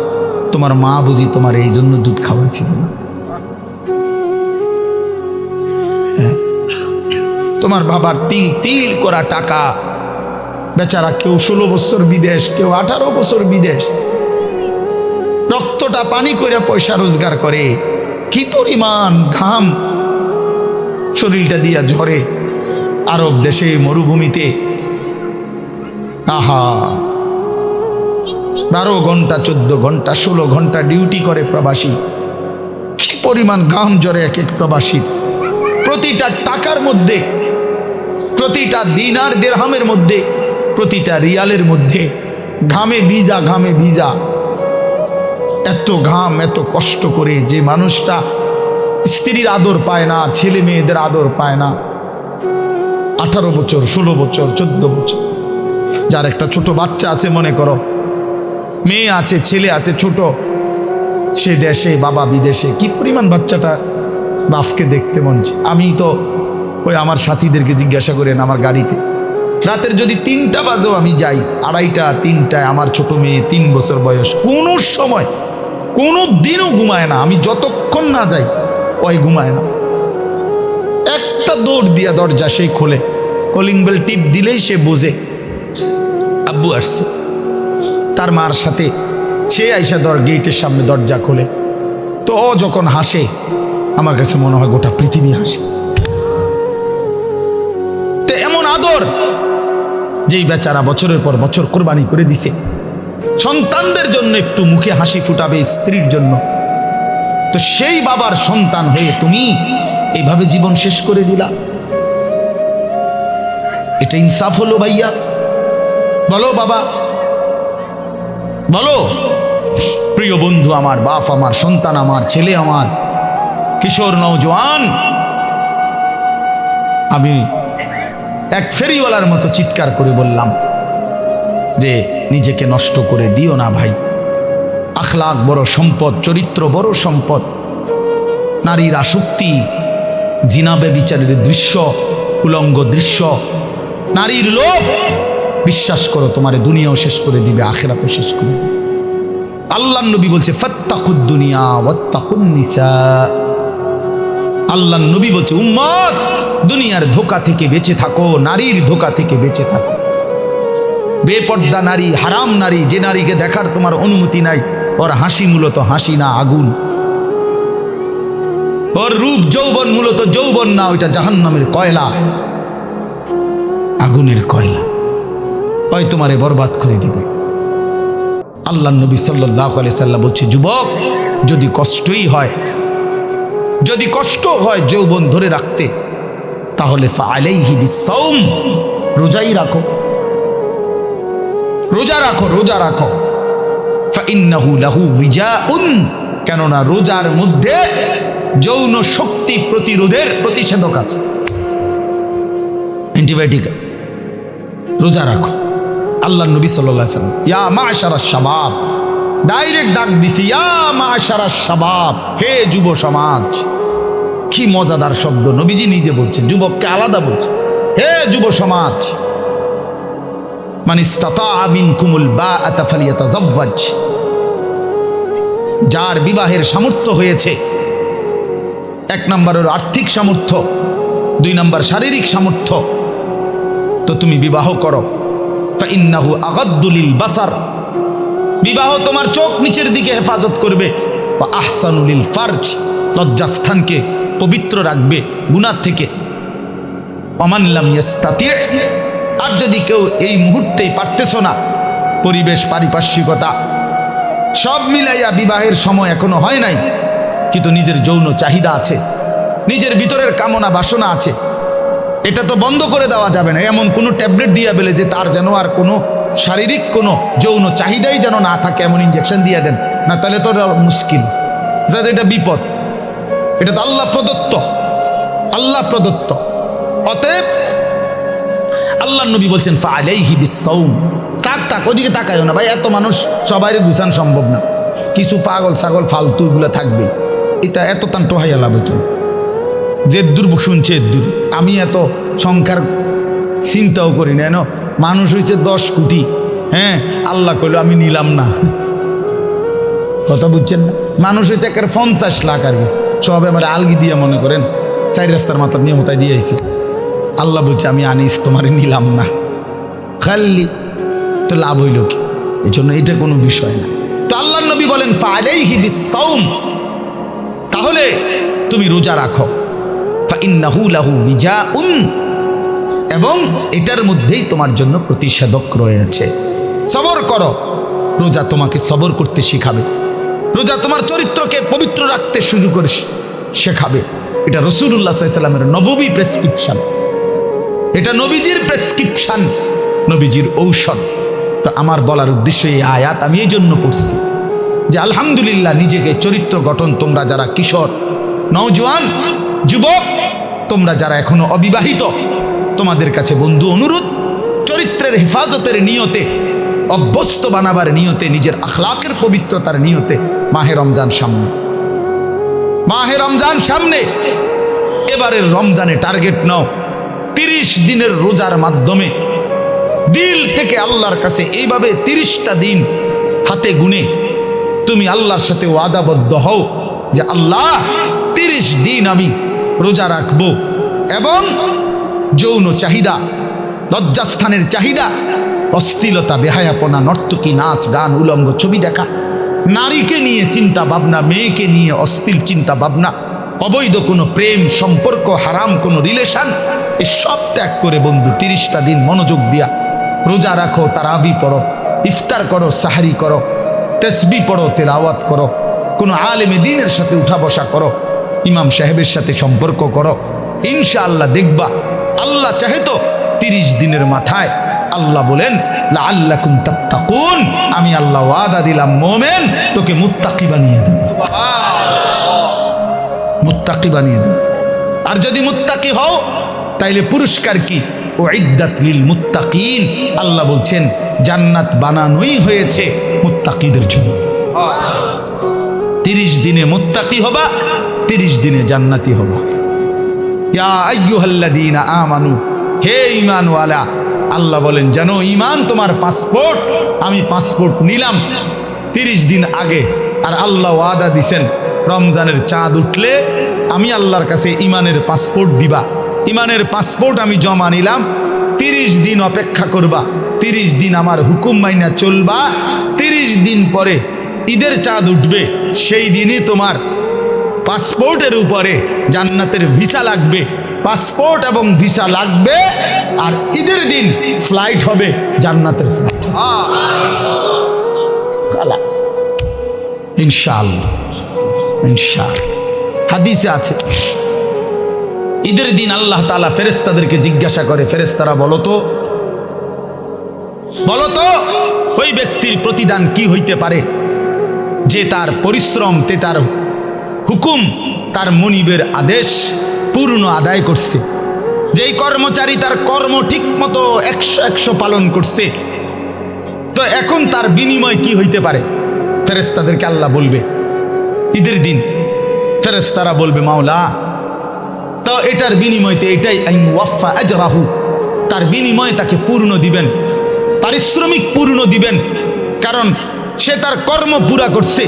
তোমার মা বুঝি তোমার এই জন্য দুধ খাওয়াইছিল না? তোমার বাবার তিল তিল করা টাকা, বেচারা কেউ 16 বছর বিদেশ, কেউ 18 বছর বিদেশ, রক্তটা পানি করে পয়সা রোজগার করে, কি পরিমাণ ঘাম শরীরটা দিয়া ঝরে আরব দেশে মরুভূমিতে। আহা, 12 ঘন্টা 14 ঘন্টা 16 ঘন্টা ডিউটি করে প্রবাসী, কি পরিমাণ ঘাম ঝরে এক এক প্রবাসী। প্রতিটা টাকার মধ্যে, প্রতিটা দিনার দিরহামের মধ্যে, প্রতিটা রিয়ালের মধ্যে ঘামে ভিজা, ঘামে ভিজা। এত ঘাম, এত কষ্ট করে যে মানুষটা স্ত্রীর আদর পায় না, ছেলে মেয়েদের আদর পায় না, 18 বছর 16 বছর 14 বছর, যার একটা ছোট বাচ্চা আছে, মনে করো মেয়ে আছে, ছেলে আছে ছোট, সে দেশে বাবা বিদেশে, কি পরিমাণ বাচ্চাটা বাপকে দেখতে মন চায়। আমি তো ওই আমার সাথীদেরকে জিজ্ঞাসা করেন, আমার গাড়িতে রাতের যদি 3টা বাজেও আমি যাই, 2:30 3টায় আমার ছোট মেয়ে 3 বছর বয়স, কোনো সময় কোনো দিনও ঘুমায় না। আমি যতক্ষণ না যাই ওই ঘুমায় না। একটা দৌড় দিয়া দরজা সেই খোলে, কলিং বেল টিপ দিলেই সে বোঝে আব্বু আসছে, তার মার সাথে সে আইসা গেটের সামনে দরজা খোলে, তো ও যখন হাসে আমার কাছে মনে হয় গোটা পৃথিবী হাসে। তো এমন আদর, যেই বেচারা বছরের পর বছর কোরবানি করে দিছে সন্তানদের জন্য, একটু মুখে হাসি ফুটাবে স্ত্রীর জন্য, তো সেই বাবার সন্তান হয়ে তুমি এইভাবে জীবন শেষ করে দিলা। এটা ইনসাফ হলো ভাইয়া? বলো বাবা, বলো। প্রিয় বন্ধু আমার, বাপ আমার, সন্তান আমার, ছেলে আমার, কিশোর নওজোয়ান, আমি এক ফেরিওয়ালার মতো চিৎকার করে বললাম যে নিজেকে নষ্ট করে দিও না ভাই। আখলাক বড় সম্পদ, চরিত্র বড় সম্পদ। নারীর আসক্তি, জিনা ব্যভিচারের দৃশ্য, উলঙ্গ দৃশ্য, নারীর লোভ, বিশ্বাস করো তোমার দুনিয়াও শেষ করে দিবে, আখিরাতও শেষ করে দিবে। আল্লাহর নবী বলছে ফাত্তাকুদ দুনিয়া ওয়াত্তাকুন নিসা। আল্লাহর নবী বলছে উম্মত, দুনিয়ার ধোঁকা থেকে বেঁচে থাকো, নারীর ধোঁকা থেকে বেঁচে থাকো। বেপর্দা নারী, হারাম নারী, যে নারীকে দেখার তোমার অনুমতি নাই, ওর হাসি মূলত হাসি না, আগুন। ওর রূপ যৌবন মূলত যৌবন না, ওইটা জাহান্নামের কয়লা, আগুনের কয়লা। ওই তোমারে বরবাদ করে দিবে। আল্লাহ নবী সাল্লাল্লাহু আলাইহি সাল্লাম বলছে যুবক, যদি কষ্টই হয়, যদি কষ্ট হয় যৌবন ধরে রাখতে, তাহলে ফাআলাইহি বিসসাওম, রোজাই রাখো, রোজা রাখো, রোজা রাখো। ফাইন্নাহু লাহু উইজাউন, কেননা রোজার মধ্যে যৌন শক্তি প্রতিরোধের প্রতিষেধক আছে, অ্যান্টিবায়োটিক। রোজা রাখো। আল্লাহ নবী সাল্লাল্লাহু আলাইহি সাল্লাম ইয়া মাশারাশ শাবাব, ডাইরেক্ট ডাক দিছি, ইয়া মাশারাশ শাবাব, হে যুব সমাজ। কি মজাদার শব্দ, নবীজি নিজে বলছেন, যুবককে আলাদা বলছেন, হে যুব সমাজ। মান ইসতাতা মিনকুমুল বাআতা ফালিয়াতাযাওয়াজ, যার বিবাহের সামর্থ্য হয়েছে, এক নম্বর হলো আর্থিক সামর্থ্য, দুই নম্বর শারীরিক সামর্থ্য, তো তুমি বিবাহ করো। ফাইন্নাহু আগাদ্দু লিল বাসার, বিবাহ তোমার চোখ নিচের দিকে হেফাজত করবে। ওয়া আহসানু লিল ফারজ, লজ্জাস্থানকে পবিত্র রাখবে গুনাহ থেকে। ওমান লাম ইয়াস্তাতি, আর যদি কেউ এই মুহূর্তেই পারতেছো না, পরিবেশ, পারিপার্শ্বিকতা সব মিলাইয়া বিবাহের সময় এখনো হয় নাই, কিন্তু নিজের যৌন চাহিদা আছে, নিজের ভিতরের কামনা বাসনা আছে, এটা তো বন্ধ করে দেওয়া যাবে না। এমন কোনো ট্যাবলেট দিয়ে বেলে যে তার যেন আর কোনো শারীরিক কোনো যৌন চাহিদাই যেন না থাকে, এমন ইঞ্জেকশন দিয়ে দেন না, তাহলে তো মুশকিল, এটা বিপদ। এটা তো আল্লাহ প্রদত্ত, আল্লাহ প্রদত্ত। অতএব আল্লাহ নবী বলছেন ফাআলাইহি বিসসাওম। তাক ওদিকে তাকায়ও না ভাই, এত মানুষ সবাই গুছান সম্ভব না, কিছু পাগল ছাগল ফালতু এগুলো থাকবে, এটা এত তান টোহাইয়া লাভ হতো। যে দূর শুনছে দূর, আমি এত সংখ্যার চিন্তাও করি না। মানুষ হয়েছে 10 কোটি, হ্যাঁ, আল্লাহ কইল আমি নিলাম না, কথা বুঝছেন না? মানুষ হয়েছে একের 50 লাখ, আর কি সব আমার আলগি দিয়ে মনে করেন 4 রাস্তার মাথার নিয়মতায় দিয়ে আইছে। আল্লাহ বলছে আমি আনিস তোমারে নিলাম না, খালি তো লাভ হইল কি? এই জন্য এটা কোনো বিষয় না। তো আল্লাহ নবী বলেন ফাআলাইহি বিসসাওম, তাহলে তুমি রোজা রাখো। ফাইন্নাহু লাহু বিজাউন, এবং এটার মধ্যেই তোমার জন্য প্রতিষেধক রয়েছে। সবর করো, রোজা তোমাকে সবর করতে শেখাবে, রোজা তোমার চরিত্রকে পবিত্র রাখতে শুরু করে শেখাবে। এটা রাসূলুল্লাহ সাল্লাল্লাহু আলাইহি ওয়াসাল্লামের নববী প্রেসক্রিপশন, এটা নবীজির প্রেসক্রিপশন, নবীজির ঔষধ। তো আমার বলার উদ্দেশ্য এই আয়াত আমি এই জন্য পড়ছি যে আলহামদুলিল্লাহ, নিজেকে চরিত্র গঠন, তোমরা যারা কিশোর, নওজোয়ান, যুবক, তোমরা যারা এখনো অবিবাহিত, তোমাদের কাছে বন্ধু অনুরোধ, চরিত্রের হেফাজতের নিয়তে, অভ্যস্ত বানাবার নিয়তে, নিজের আখলাকের পবিত্রতার নিয়তে মাহে রমজান সামনে, মাহে রমজান সামনে, এবারের রমজানে টার্গেট নাও 30 দিনের রোজার মাধ্যমে দিল থেকে আল্লাহর কাছে এইভাবে 30টা দিন হাতে গুনে তুমি আল্লাহর সাথে ওয়াদাবদ্ধ হও যে আল্লাহ 30 দিন আমি রোজা রাখবো, এবং যৌন চাহিদা, লজ্জাস্থানের চাহিদা, অশ্লীলতা, বেহায়াপনা, নর্তকী, নাচ গান, উলঙ্গ ছবি দেখা, নারীকে নিয়ে চিন্তা ভাবনা, মেয়েকে নিয়ে অশ্লীল চিন্তা ভাবনা, অবৈধ কোনো প্রেম সম্পর্ক, হারাম কোনো রিলেশন, এই সব ত্যাগ করে বন্ধু 30টা দিন মনোযোগ দিয়া রোজা রাখো, তারাবি পড়ো, ইফতার করো, সাহারি করো, তসবিহ পড়ো, তেলাওয়াত করো, কোনো আলেমে দ্বীনের সাথে উঠা বসা করো, ইমাম সাহেবের সাথে সম্পর্ক করো। ইনশাআল্লাহ দেখবা আল্লাহ চাহে তো 30 দিনের মাথায় আল্লাহ বলেন লাআল্লাকুম তাত্তাকুন, আমি আল্লাহ ওয়াদা দিলাম মোমেন তোকে মুত্তাকি বানিয়ে দেব, মুত্তাকি বানিয়ে দেব। আর যদি মুত্তাকি হও তাইলে পুরস্কার কি? উইদ্দাত লিল মুত্তাকিন, আল্লাহ বলছেন জান্নাত বানানোই হয়েছে মুত্তাকিদের জন্য। 30 দিনে মুত্তাকি হবা, 30 দিনে জান্নাতি হবা। ইয়া আইয়ুহাল্লাযীনা আমানু, হে ঈমানওয়ালা, আল্লাহ বলেন জানো ঈমান তোমার পাসপোর্ট, আমি পাসপোর্ট নিলাম 30 দিন আগে। আর আল্লাহ ওয়াদা দিছেন রমজানের চাঁদ উঠলে আমি আল্লাহর কাছে ঈমানের পাসপোর্ট দিবা, ঈমানের পাসপোর্ট আমি জমা নিলাম, 30 দিন অপেক্ষা করবা, 30 দিন আমার হুকুম মাইনা চলবা, 30 দিন পরে ঈদের চাঁদ উঠবে, সেই দিনই তোমার পাসপোর্টের উপরে জান্নাতের ভিসা লাগবে, পাসপোর্ট এবং ভিসা লাগবে। আর ঈদের দিন ফ্লাইট হবে জান্নাতের ফ্লাইট, ইনশাআল্লাহ। ইনশাআল্লাহ হাদিসে আছে ঈদের দিন আল্লাহ তাআলা ফেরেশতাদেরকে জিজ্ঞাসা করে, ফেরেশতারা বলো তো ওই ব্যক্তির প্রতিদান কি হইতে পারে যে তার পরিশ্রম, তার হুকুম, তার মনিবের আদেশ পূর্ণ আদায় করছে, যেই কর্মচারী তার কর্ম ঠিক মতো 100 পালন করছে, তো এখন তার বিনিময় কি হইতে পারে? ফেরেশতাদেরকে আল্লাহ বলবে ঈদের দিন, ফেরেশতারা বলবে মাওলা তো এটার বিনিময়তে এটাই আইওয়াফা আজরাহু, তার বিনিময় তাকে পূর্ণ দিবেন, পারিশ্রমিক পূর্ণ দিবেন, কারণ সে তার কর্ম পুরা করছে,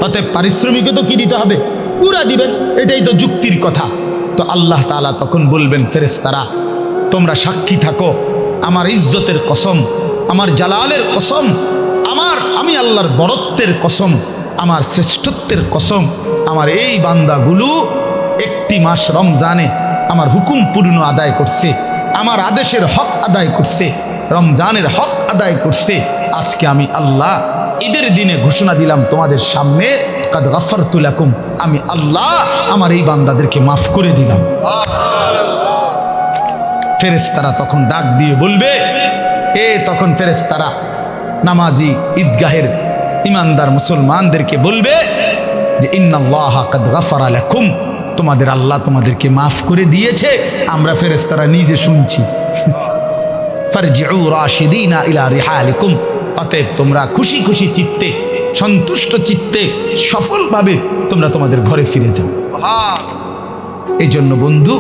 অতএব পারিশ্রমিকও তো কি দিতে হবে? পুরা দিবেন, এটাই তো যুক্তির কথা। তো আল্লাহ তাআলা তখন বলবেন ফেরেশতারা তোমরা সাক্ষী থাকো, আমার ইজ্জতের কসম, আমার জালালের কসম, আমি আল্লাহর বড়ত্বের কসম, আমার শ্রেষ্ঠত্বের কসম, আমার এই বান্দাগুলো 1 মাস রমজানে আমার হুকুম পূর্ণ আদায় করছে, আমার আদেশের হক আদায় করছে, রমজানের হক আদায় করছে। আজকে আমি আল্লাহ ঈদের দিনে ঘোষণা দিলাম তোমাদের সামনে, কাদ গাফারতু লাকুম, আমি আল্লাহ আমার এই বান্দাদেরকে মাফ করে দিলাম। ফেরেশতারা তখন ডাক দিয়ে বলবে, তখন ফেরেশতারা নামাজি ঈদগাহের ইমানদার মুসলমানদেরকে বলবে যে ইন্নাল্লাহা কাদ গাফারা লাকুম, তোমাদের আল্লাহ তোমাদেরকে মাফ করে দিয়েছে। আমরা ফেরেশতারা নিজে শুনছি। ফারজিউ রাশিদিনা ইলা রিহালিকুম, অতএব তোমরা খুশি খুশি চিত্তে, সন্তুষ্ট চিত্তে, সফলভাবে তোমরা তোমাদের ঘরে ফিরে যাও। এই জন্য বন্ধু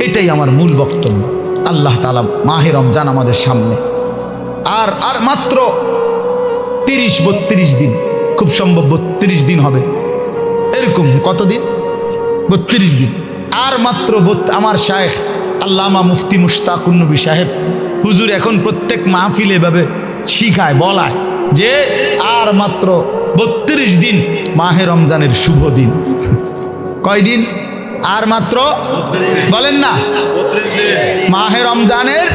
এটাই আমার মূল বক্তব্য। আল্লাহ তাআলা মাহে রমজান আমাদের সামনে, আর মাত্র 30-32 দিন, খুব সম্ভব 32 দিন হবে, এরকম কতদিন? 32 দিন। আর মাত্র আমার শায়েখ আল্লামা মুফতি মুশতাকুন নবী সাহেব হুজুর এখন প্রত্যেক মাহফিলে এভাবে শিখায়, বলায় যে আর মাত্র 32 দিন মাহে রমজানের শুভ দিন। কয়দিন? আর মাত্র, বলেন না, মাহে রমজানের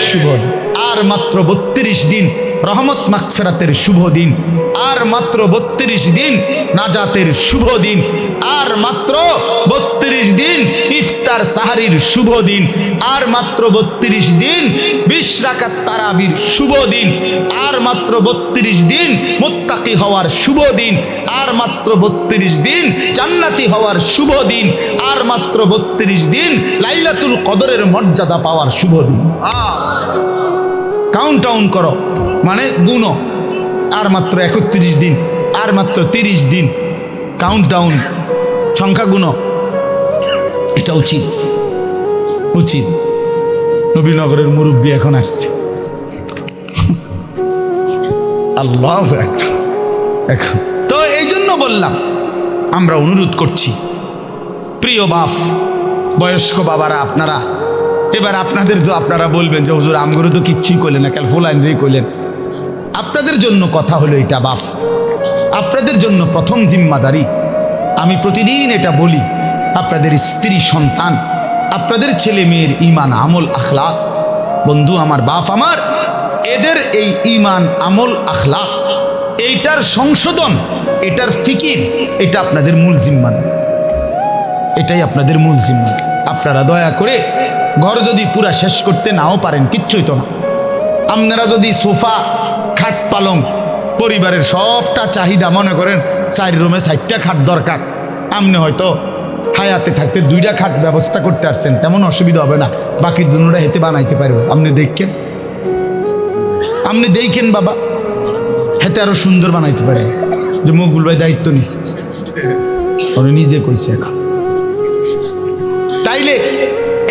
শুভ দিন। আর মাত্র 32 দিন রহমত মাগফিরাতের শুভ দিন, আর মাত্র 32 দিন নাজাতের শুভ দিন, আর মাত্র 32 দিন ইফতার সাহারির শুভ দিন, আর মাত্র 32 দিন 20 রাকাত তারাবির শুভ দিন, আর মাত্র 32 দিন মুত্তাকি হওয়ার শুভ দিন, আর মাত্র 32 দিন জান্নাতি হওয়ার শুভ দিন, আর মাত্র 32 দিন লাইলাতুল কদরের মর্যাদা পাওয়ার শুভ দিন। কাউন্ট ডাউন করো, মানে গুনো, আর মাত্র 31 দিন, আর মাত্র 30 দিন, কাউন্ট ডাউন, সংখ্যা গুনো। এটা উচিত নবীনগরের মুরব্বী এখন আসছে, আল্লাহু আকবার। এখন তো এই জন্য বললাম, আমরা অনুরোধ করছি প্রিয় বাপ, বয়স্ক বাবারা, আপনারা এবার আপনাদের যে আপনারা বলবেন যে হুজুর আমগুলো তো কিচ্ছুই করলেন না, কাল ফুলাইন করলেন। আপনাদের জন্য কথা হলো এটা বাপ, আপনাদের জন্য প্রথম জিম্মাদারি। আমি প্রতিদিন এটা বলি, আপনাদের স্ত্রী সন্তান, আপনাদের ছেলে মেয়ের ইমান আমল আখলাক, বন্ধু আমার বাপ আমার, এদের এই ইমান আমল আখলাক, এইটার সংশোধন, এটার ফিকির, এটা আপনাদের মূল জিম্মাদারি, এটাই আপনাদের মূল জিম্মাদারি। আপনারা দয়া করে ঘর যদি পুরা শেষ করতে নাও পারেন, কিচ্ছুই তো না, আপনারা যদি সোফা খাট পালং পরিবারের সবটা চাহিদা মনে করেন 4 রুমে 4টা খাট দরকার, আপনি হয়তো হায়াতে থাকতে 2টা খাট ব্যবস্থা করতে পারছেন, তেমন অসুবিধা হবে না, বাকি দুটোটা হেতে বানাইতে পারবো। আপনি দেখেন বাবা, হেতে আরো সুন্দর বানাইতে পারে, যে মকবুল ভাই দায়িত্ব নিছে, উনি নিজে কইছে না, তাইলে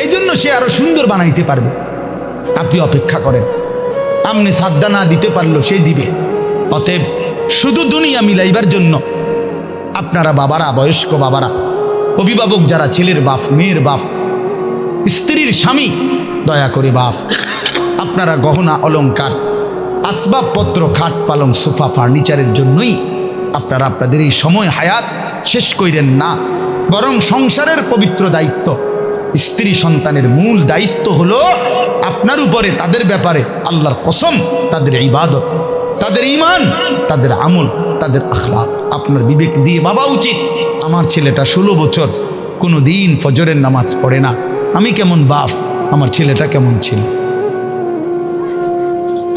এই জন্য সে আরো সুন্দর বানাইতে পারবে। আপনি অপেক্ষা করেন, আপনি সাদ্দা না দিতে পারলো সে দিবে। অতএব শুধু দুনিয়া মিলাইবার জন্য আপনারা বাবারা, বয়স্ক বাবারা, অভিভাবক যারা, ছেলের বাপ, মেয়ের বাপ, স্ত্রীর স্বামী, দয়া করে বাপ আপনারা গহনা অলংকার, আসবাবপত্র, খাট পালং, সোফা, ফার্নিচারের জন্যই আপনারা আপনাদের এই সময় হায়াত শেষ কইরেন না, বরং সংসারের পবিত্র দায়িত্ব, স্ত্রী সন্তানের মূল দায়িত্ব হলো আপনার উপরে, তাদের ব্যাপারে আল্লাহর কসম, তাদের ইবাদত, তাদের ঈমান, তাদের আমল, তাদের আখলাক আপনার বিবেক দিয়ে ভাবা উচিত। আমার ছেলেটা 16 বছর কোনো দিন ফজরের নামাজ পড়ে না, আমি কেমন বাপ, আমার ছেলেটা কেমন ছিল।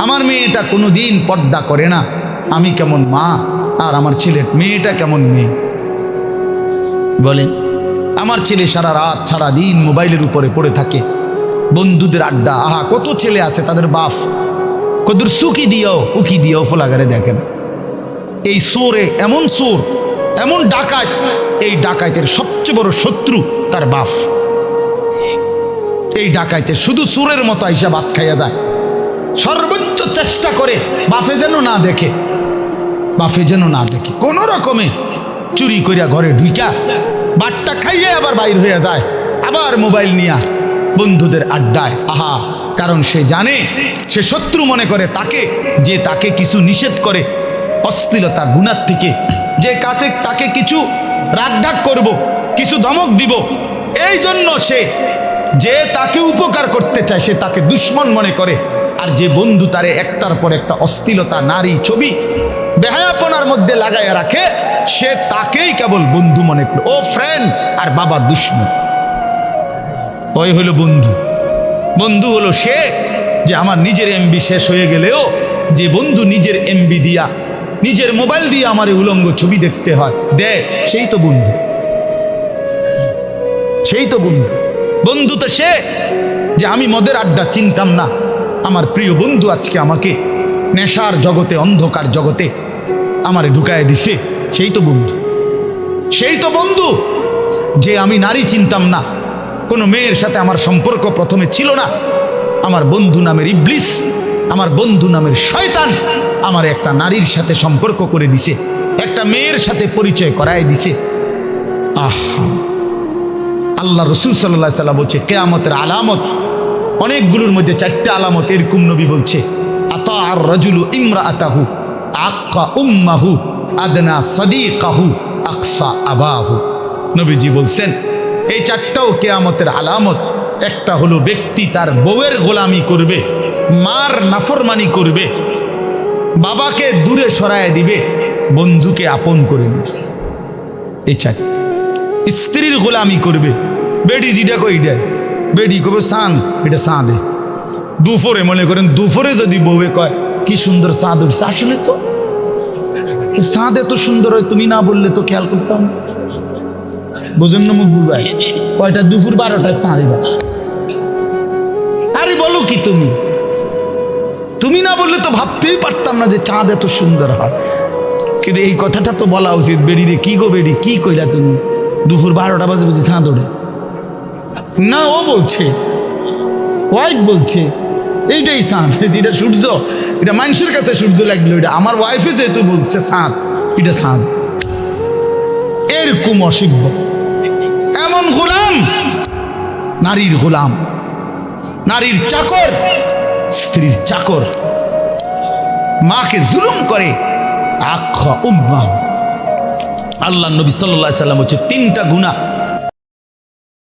আমার মেয়েটা কোনো দিন পর্দা করে না, আমি কেমন মা, আর আমার ছেলে মেয়েটা কেমন মেয়ে। বলেন, আমার ছেলে সারা রাত সারা দিন মোবাইলের উপরে পড়ে থাকে, বন্ধুদের আড্ডা, আহা কত ছেলে আছে তাদের বাপ কদুর সুকি দিও উকি দিও ফোলাগারে দেখেন। এই সোরে এমন সোর, এমন ডাকাত, এই ডাকাতের সবচেয়ে বড় শত্রু তার বাপ। এই ডাকাইতে শুধু সুরের মতো আইসা ভাত খাইয়া যায়, সর্বোচ্চ চেষ্টা করে বাপে যেন না দেখে, বাপে যেন না দেখে, কোন রকমে চুরি করিয়া ঘরে ঢুইকা বাটটা খাইয়ে আবার বাইর হইয়া যায়, আবার মোবাইল নিয়া বন্ধুদের আড্ডায়, আহা, কারণ সে জানে, সে শত্রু মনে করে তাকে, যে তাকে কিছু নিষেধ করে অশ্লীলতা গুনার থেকে, যে কাছে তাকে কিছু রাগঢাক করব, কিছু ধমক দিব, এই জন্য সে যে তাকে উপকার করতে চায় সে তাকে দুশ্মন মনে করে। আর যে বন্ধু তারে একটার পর একটা অশ্লীলতা, নারী, ছবি, বেহায়াপনার মধ্যে লাগাইয়া রাখে, সে তাকেই কেবল বন্ধু মনে করে, ও ফ্রেন্ড, আর বাবা দুশ্মন। ওই হলো বন্ধু। বন্ধু হলো সে যে আমার নিজের এমবি শেষ হয়ে গেলেও যে বন্ধু নিজের এমবি দিয়া, নিজের মোবাইল দিয়ে আমার উলঙ্গ ছবি দেখতে হয় দেখ, সেই তো বন্ধু, সেই তো বন্ধু। বন্ধু তো সে যে আমি মদের আড্ডা চিনতাম না, আমার প্রিয় বন্ধু আজকে আমাকে নেশার জগতে, অন্ধকার জগতে আমারে ঢুকায় দিছে, সেই তো বন্ধু। সেই তো বন্ধু যে আমি নারী চিনতাম না, কোনো মেয়ের সাথে আমার সম্পর্ক প্রথমে ছিল না, আমার বন্ধু নামের ইবলিস, আমার বন্ধু নামের শয়তান আমার একটা নারীর সাথে সম্পর্ক করে দিছে, একটা মেয়ের সাথে পরিচয় করায় দিছে। আহা, আল্লাহ রসুল সাল্লাল্লাহু আলাইহি ওয়াসাল্লাম বলছে কিয়ামতের আলামত অনেকগুলোর মধ্যে 4টা আলামত, এরকম নবী বলছে, আতা আর রাজুলু ইমরাআতাহু আক্কা উম্মাহু আদনা সাদিকাহু আকসা আবাহু। নবীজি বলছেন এই 4টাও কিয়ামতের আলামত। একটা হলো ব্যক্তি তার বউয়ের গোলামি করবে, মার নাফরমানি করবে, বাবাকে দূরে সরায় দিবে, বন্ধুকে আপন করে নেবে। এই 4। স্ত্রীর গোলামি করবে, বেডি যেটা কই দেয়, বেডি কবে সান, এটা সাঁদে দুপুরে, মনে করেন দুপুরে যদি বউয়ে কয় কি সুন্দর চাঁদ উঠছে, আসলে তো চাঁদ এত সুন্দর হয়, তুমি না বললে তো খেয়াল করতাম। বোঝেন না মুখ বুঝায়, কয়টা দুপুর 12টায় চাঁদ। আরে বলো কি তুমি, তুমি না বললে তো ভাবতেই পারতাম না যে চাঁদ এত সুন্দর হয়। কিন্তু এই কথাটা তো বলা উচিত, বেডি রে, কি গো বেডি, কি কইলা তুমি, দুপুর 12টা বাজে বুঝি চাঁদ ওঠে না? ও বলছে, ওয়াইফ বলছে এইটাই চাঁদ, এটা সূর্য, এটা মানুষের কাছে সূর্য লাগলো, এটা আমার ওয়াইফে যেহেতু বলছে চাঁদ, এটা চাঁদ। এরকম অসভ্য, এমন গোলাম, নারীর গোলাম, নারীর চাকর, স্ত্রীর চাকর, মাকে জুলুম করে। আল্লাহ নবী সাল্লাল্লাহু আলাইহি ওয়াসাল্লাম হচ্ছে তিনটা গুনাহ